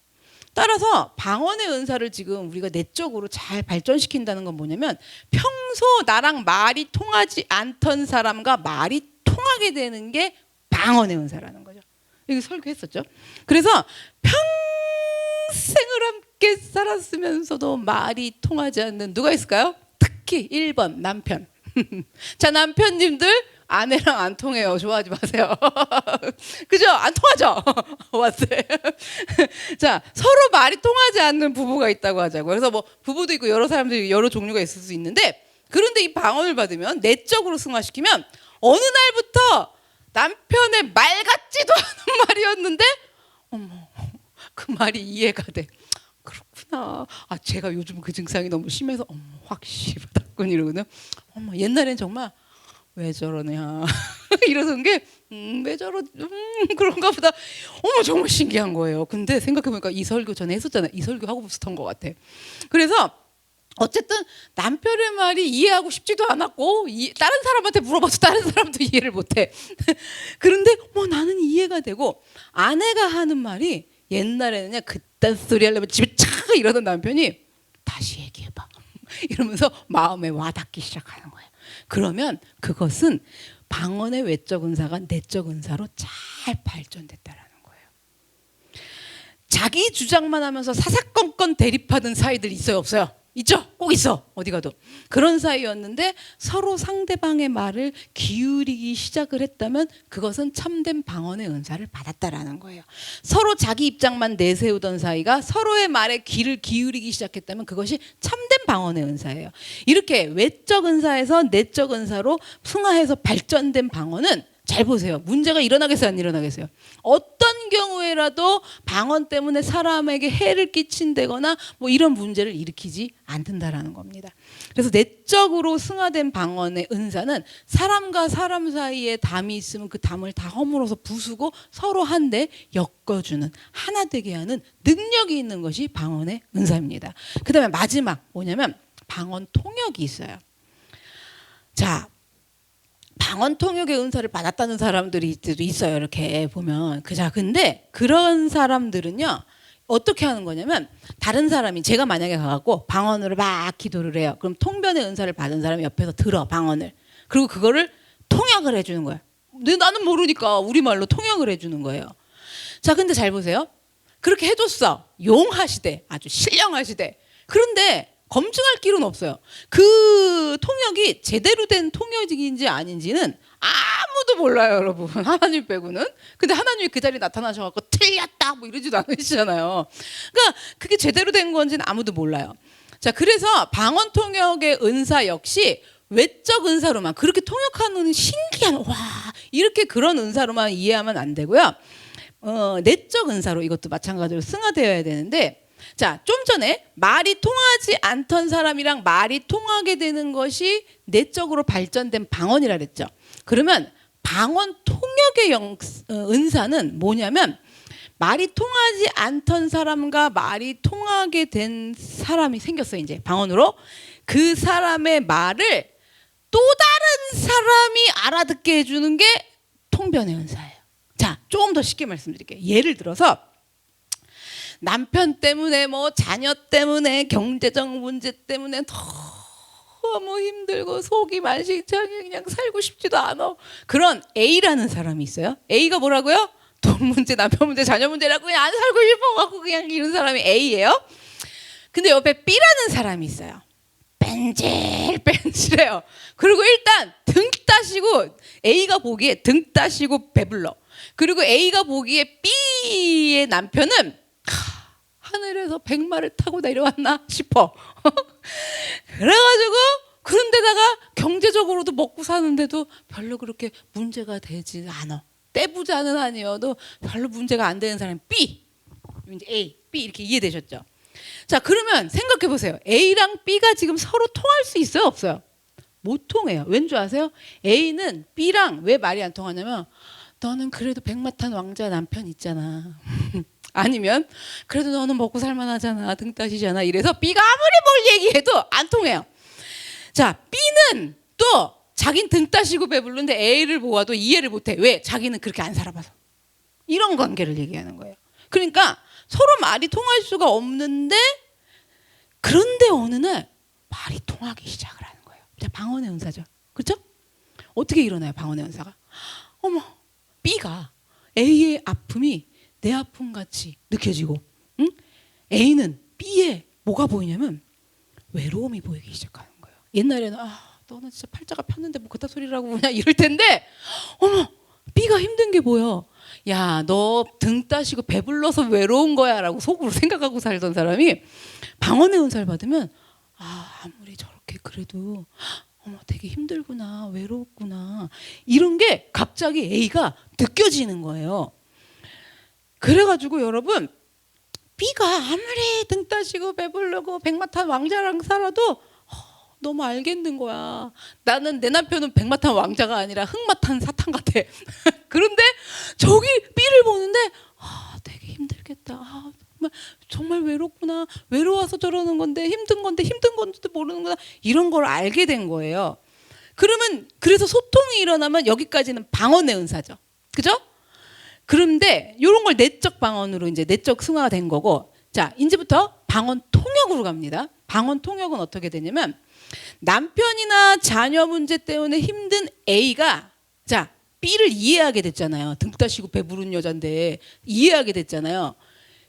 따라서 방언의 은사를 지금 우리가 내적으로 잘 발전시킨다는 건 뭐냐면 평소 나랑 말이 통하지 않던 사람과 말이 통하게 되는 게 방언의 은사라는 거죠. 이거 설교했었죠. 그래서 평생을 함께 살았으면서도 말이 통하지 않는 누가 있을까요? 특히 1번 남편. 자, 남편님들 아내랑 안 통해요. 좋아하지 마세요. 그죠? 안 통하죠? 왔어요. 자, 서로 말이 통하지 않는 부부가 있다고 하자고. 그래서 뭐 부부도 있고 여러 사람들이 여러 종류가 있을 수 있는데, 그런데 이 방언을 받으면 내적으로 승화시키면 어느 날부터 남편의 말 같지도 않은 말이었는데 어머, 그 말이 이해가 돼. 그렇구나. 아, 제가 요즘 그 증상이 너무 심해서 어머, 확실하군 이러거든. 어머, 옛날엔 정말 왜 저러냐 이러던 게 왜 저러 그런가 보다. 어머, 정말 신기한 거예요. 근데 생각해보니까 이 설교 전에 했었잖아요. 이 설교 하고 비슷한 것 같아. 그래서 어쨌든 남편의 말이 이해하고 싶지도 않았고 다른 사람한테 물어봐도 다른 사람도 이해를 못해. 그런데 나는 이해가 되고, 아내가 하는 말이 옛날에는 그딴 소리 하려면 집에 차 이러던 남편이 다시 얘기해봐 이러면서 마음에 와닿기 시작하는 거예요. 그러면 그것은 방언의 외적 은사가 내적 은사로 잘 발전됐다라는 거예요. 자기 주장만 하면서 사사건건 대립하던 사이들 있어요, 없어요? 있죠? 꼭 있어. 어디 가도. 그런 사이였는데 서로 상대방의 말을 기울이기 시작을 했다면 그것은 참된 방언의 은사를 받았다라는 거예요. 서로 자기 입장만 내세우던 사이가 서로의 말에 귀를 기울이기 시작했다면 그것이 참된 방언의 은사예요. 이렇게 외적 은사에서 내적 은사로 승화해서 발전된 방언은, 잘 보세요. 문제가 일어나겠어요, 안 일어나겠어요? 어떤 경우에라도 방언 때문에 사람에게 해를 끼친다거나 뭐 이런 문제를 일으키지 않는다라는 겁니다. 그래서 내적으로 승화된 방언의 은사는 사람과 사람 사이에 담이 있으면 그 담을 다 허물어서 부수고 서로 한데 엮어주는, 하나 되게 하는 능력이 있는 것이 방언의 은사입니다. 그 다음에 마지막 뭐냐면 방언 통역이 있어요. 자, 방언 통역의 은사를 받았다는 사람들이 있어요. 이렇게 보면. 근데 그런 사람들은요, 어떻게 하는 거냐면, 다른 사람이, 제가 만약에 가갖고 방언으로 막 기도를 해요. 그럼 통변의 은사를 받은 사람이 옆에서 들어, 방언을. 그리고 그거를 통역을 해주는 거예요. 근데 나는 모르니까 우리말로 통역을 해주는 거예요. 자, 근데 잘 보세요. 그렇게 해줬어. 용하시되, 아주 신령하시되. 그런데 검증할 길은 없어요. 그 통역이 제대로 된 통역인지 아닌지는 아무도 몰라요, 여러분. 하나님 빼고는. 근데 하나님이 그 자리에 나타나셔갖고 틀렸다 뭐 이러지도 않으시잖아요. 그러니까 그게 제대로 된 건지는 아무도 몰라요. 자, 그래서 방언 통역의 은사 역시 외적 은사로만, 그렇게 통역하는 신기한, 와, 이렇게 그런 은사로만 이해하면 안 되고요. 내적 은사로 이것도 마찬가지로 승화되어야 되는데, 자, 좀 전에 말이 통하지 않던 사람이랑 말이 통하게 되는 것이 내적으로 발전된 방언이라 그랬죠. 그러면 방언 통역의 은사는 뭐냐면, 말이 통하지 않던 사람과 말이 통하게 된 사람이 생겼어요. 이제 방언으로 그 사람의 말을 또 다른 사람이 알아듣게 해주는 게 통변의 은사예요. 자, 조금 더 쉽게 말씀드릴게요. 예를 들어서 남편 때문에 뭐 자녀 때문에 경제적 문제 때문에 너무 힘들고 속이 만신창이 그냥 살고 싶지도 않아. 그런 A라는 사람이 있어요. A가 뭐라고요? 돈 문제, 남편 문제, 자녀 문제라고 그냥 안 살고 싶어갖고 그냥 이런 사람이 A예요. 근데 옆에 B라는 사람이 있어요. 뺀질뺀질해요. 그리고 일단 등 따시고, A가 보기에 등 따시고 배불러. 그리고 A가 보기에 B의 남편은 하늘에서 백마를 타고 내려왔나 싶어. 그래가지고, 그런데다가 경제적으로도 먹고 사는데도 별로 그렇게 문제가 되지 않아. 떼부자는 아니어도 별로 문제가 안 되는 사람이 B, 이제 A, B 이렇게 이해되셨죠? 자, 그러면 생각해 보세요. A랑 B가 지금 서로 통할 수 있어요, 없어요? 못 통해요. 왠 줄 아세요? A는 B랑 왜 말이 안 통하냐면, 너는 그래도 백마 탄 왕자 남편 있잖아. 아니면 그래도 너는 먹고 살만하잖아, 등 따시잖아. 이래서 B가 아무리 뭘 얘기해도 안 통해요. 자, B는 또 자긴 등 따시고 배부른데 A를 보아도 이해를 못해. 왜? 자기는 그렇게 안 살아봐서. 이런 관계를 얘기하는 거예요. 그러니까 서로 말이 통할 수가 없는데, 그런데 어느 날 말이 통하기 시작을 하는 거예요. 자, 방언의 은사죠. 그렇죠? 어떻게 일어나요, 방언의 은사가? 어머, B가 A의 아픔이 내 아픔 같이 느껴지고, 응? A는 B에 뭐가 보이냐면 외로움이 보이기 시작하는 거예요. 옛날에는 너는 진짜 팔자가 폈는데 뭐 그딴 소리라고 그냥 이럴 텐데, 어머, B가 힘든 게 뭐야? 야, 너 등 따시고 배불러서 외로운 거야 라고 속으로 생각하고 살던 사람이 방언의 은사를 받으면, 아무리 저렇게 그래도 어머 되게 힘들구나, 외로웠구나, 이런 게 갑자기 A가 느껴지는 거예요. 그래가지고 여러분, B가 아무리 등 따시고 배부르고 백마탄 왕자랑 살아도 너무 알겠는 거야. 나는, 내 남편은 백마탄 왕자가 아니라 흑마탄 사탄 같아. 그런데 저기 B를 보는데 되게 힘들겠다. 정말 외롭구나. 외로워서 저러는 건데 힘든 건지도 모르는구나. 이런 걸 알게 된 거예요. 그러면 그래서 소통이 일어나면 여기까지는 방언의 은사죠. 그죠? 그런데 이런 걸 내적 방언으로 이제 내적 승화가 된 거고, 자, 이제부터 방언 통역으로 갑니다. 방언 통역은 어떻게 되냐면, 남편이나 자녀 문제 때문에 힘든 A가, 자, B를 이해하게 됐잖아요. 등 따시고 배부른 여잔데 이해하게 됐잖아요.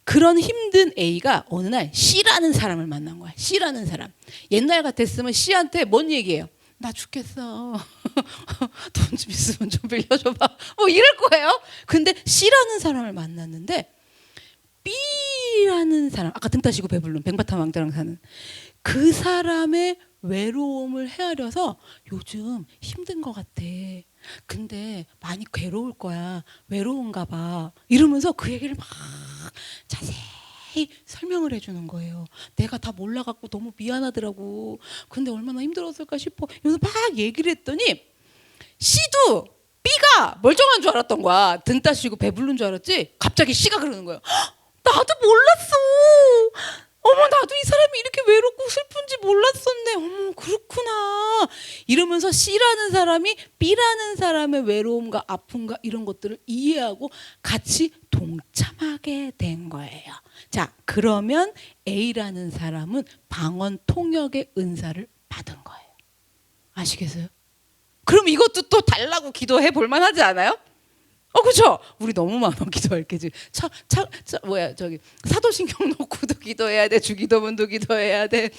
그런 힘든 A가 어느 날 C라는 사람을 만난 거야. C라는 사람. 옛날 같았으면 C한테 뭔 얘기예요? 나 죽겠어. 돈 좀 있으면 좀 빌려줘봐. 뭐 이럴 거예요. 근데 C라는 사람을 만났는데, B라는 사람, 아까 등 따시고 배부른 백마탄 왕자랑 사는 그 사람의 외로움을 헤아려서 요즘 힘든 것 같아. 근데 많이 괴로울 거야. 외로운가 봐. 이러면서 그 얘기를 막 자세히 설명을 해주는 거예요. 내가 다 몰라갖고 너무 미안하더라고. 근데 얼마나 힘들었을까 싶어. 이러면서 막 얘기를 했더니 C도 B가 멀쩡한 줄 알았던 거야. 등 따시고 배부른 줄 알았지. 갑자기 C가 그러는 거예요. 나도 몰랐어. 어머, 나도 이 사람이 이렇게 외롭고 슬픈지 몰랐었네. 어머, 그렇구나. 이러면서 C라는 사람이 B라는 사람의 외로움과 아픔과 이런 것들을 이해하고 같이 동참하게 된 거예요. 자, 그러면 A라는 사람은 방언 통역의 은사를 받은 거예요. 아시겠어요? 그럼 이것도 또 달라고 기도해 볼 만하지 않아요? 그렇죠? 우리 너무 많아 기도할 게. 저기 사도신경 놓고도 기도해야 돼. 주기도문도 기도해야 돼.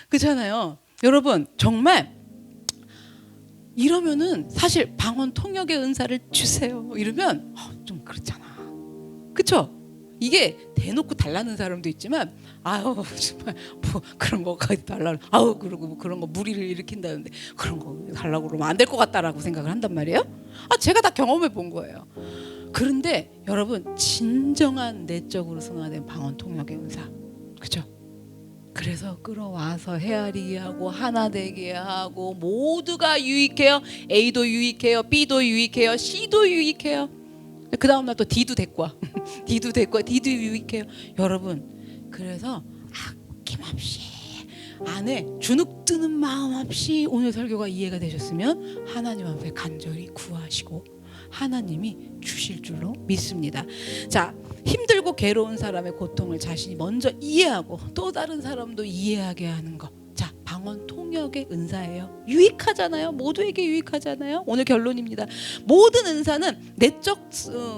그렇잖아요. 여러분, 정말 이러면은 사실 방언 통역의 은사를 주세요. 이러면 좀 그렇잖아. 그렇죠? 이게 대놓고 달라는 사람도 있지만, 정말 뭐 그런 거까지 달라는, 그리고 뭐 그런 거 무리를 일으킨다는데 그런 거 달라고 그러면 안 될 것 같다라고 생각을 한단 말이에요. 제가 다 경험해 본 거예요. 그런데 여러분, 진정한 내적으로 승화된 방언 통역의 은사, 그렇죠? 그래서 끌어와서 헤아리게 하고 하나 되게 하고 모두가 유익해요. A도 유익해요, B도 유익해요, C도 유익해요. 그 다음날 또 D도 데리고 와. D도 데리고 와. D도 유익해요. 여러분, 그래서 아낌없이 안에 주눅 드는 마음 없이 오늘 설교가 이해가 되셨으면 하나님 앞에 간절히 구하시고 하나님이 주실 줄로 믿습니다. 자, 힘들고 괴로운 사람의 고통을 자신이 먼저 이해하고 또 다른 사람도 이해하게 하는 것. 자, 방언 통역의 은사예요. 유익하잖아요. 모두에게 유익하잖아요. 오늘 결론입니다. 모든 은사는 내적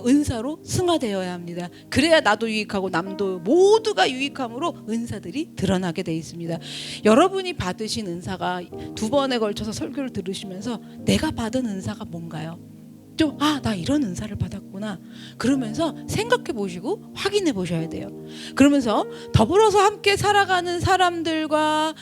은사로 승화되어야 합니다. 그래야 나도 유익하고 남도 모두가 유익함으로 은사들이 드러나게 돼 있습니다. 여러분이 받으신 은사가 2번에 걸쳐서 설교를 들으시면서 내가 받은 은사가 뭔가요? 좀 나 이런 은사를 받았구나. 그러면서 생각해 보시고 확인해 보셔야 돼요. 그러면서 더불어서 함께 살아가는 사람들과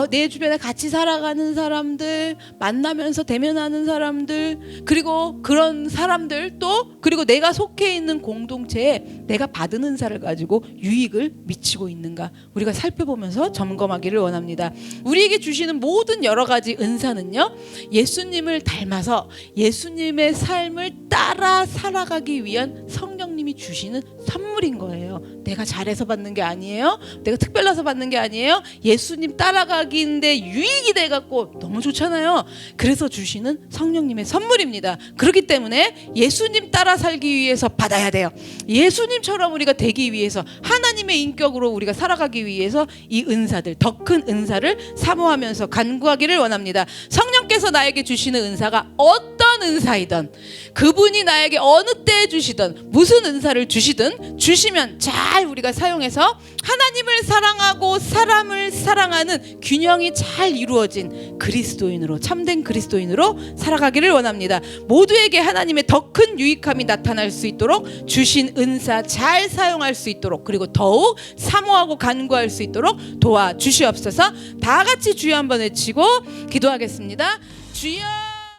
내 주변에 같이 살아가는 사람들, 만나면서 대면하는 사람들, 그리고 그런 사람들 또 그리고 내가 속해 있는 공동체에 내가 받은 은사를 가지고 유익을 미치고 있는가 우리가 살펴보면서 점검하기를 원합니다. 우리에게 주시는 모든 여러 가지 은사는요, 예수님을 닮아서 예수님의 삶을 따라 살아가기 위한 성령님이 주시는 선물인 거예요. 내가 잘해서 받는 게 아니에요. 내가 특별해서 받는 게 아니에요. 예수님 따라가기인데 유익이 돼갖고 너무 좋잖아요. 그래서 주시는 성령님의 선물입니다. 그렇기 때문에 예수님 따라 살기 위해서 받아야 돼요. 예수님처럼 우리가 되기 위해서 하나님의 인격으로 우리가 살아가기 위해서 이 은사들, 더 큰 은사를 사모하면서 간구하기를 원합니다. 성령께 하나님께서 나에게 주시는 은사가 어떤 은사이든, 그분이 나에게 어느 때에 주시든, 무슨 은사를 주시든, 주시면 잘 우리가 사용해서 하나님을 사랑하고 사람을 사랑하는 균형이 잘 이루어진 그리스도인으로, 참된 그리스도인으로 살아가기를 원합니다. 모두에게 하나님의 더 큰 유익함이 나타날 수 있도록, 주신 은사 잘 사용할 수 있도록, 그리고 더욱 사모하고 간구할 수 있도록 도와주시옵소서. 다 같이 주여 한번 외치고 기도하겠습니다. 주여.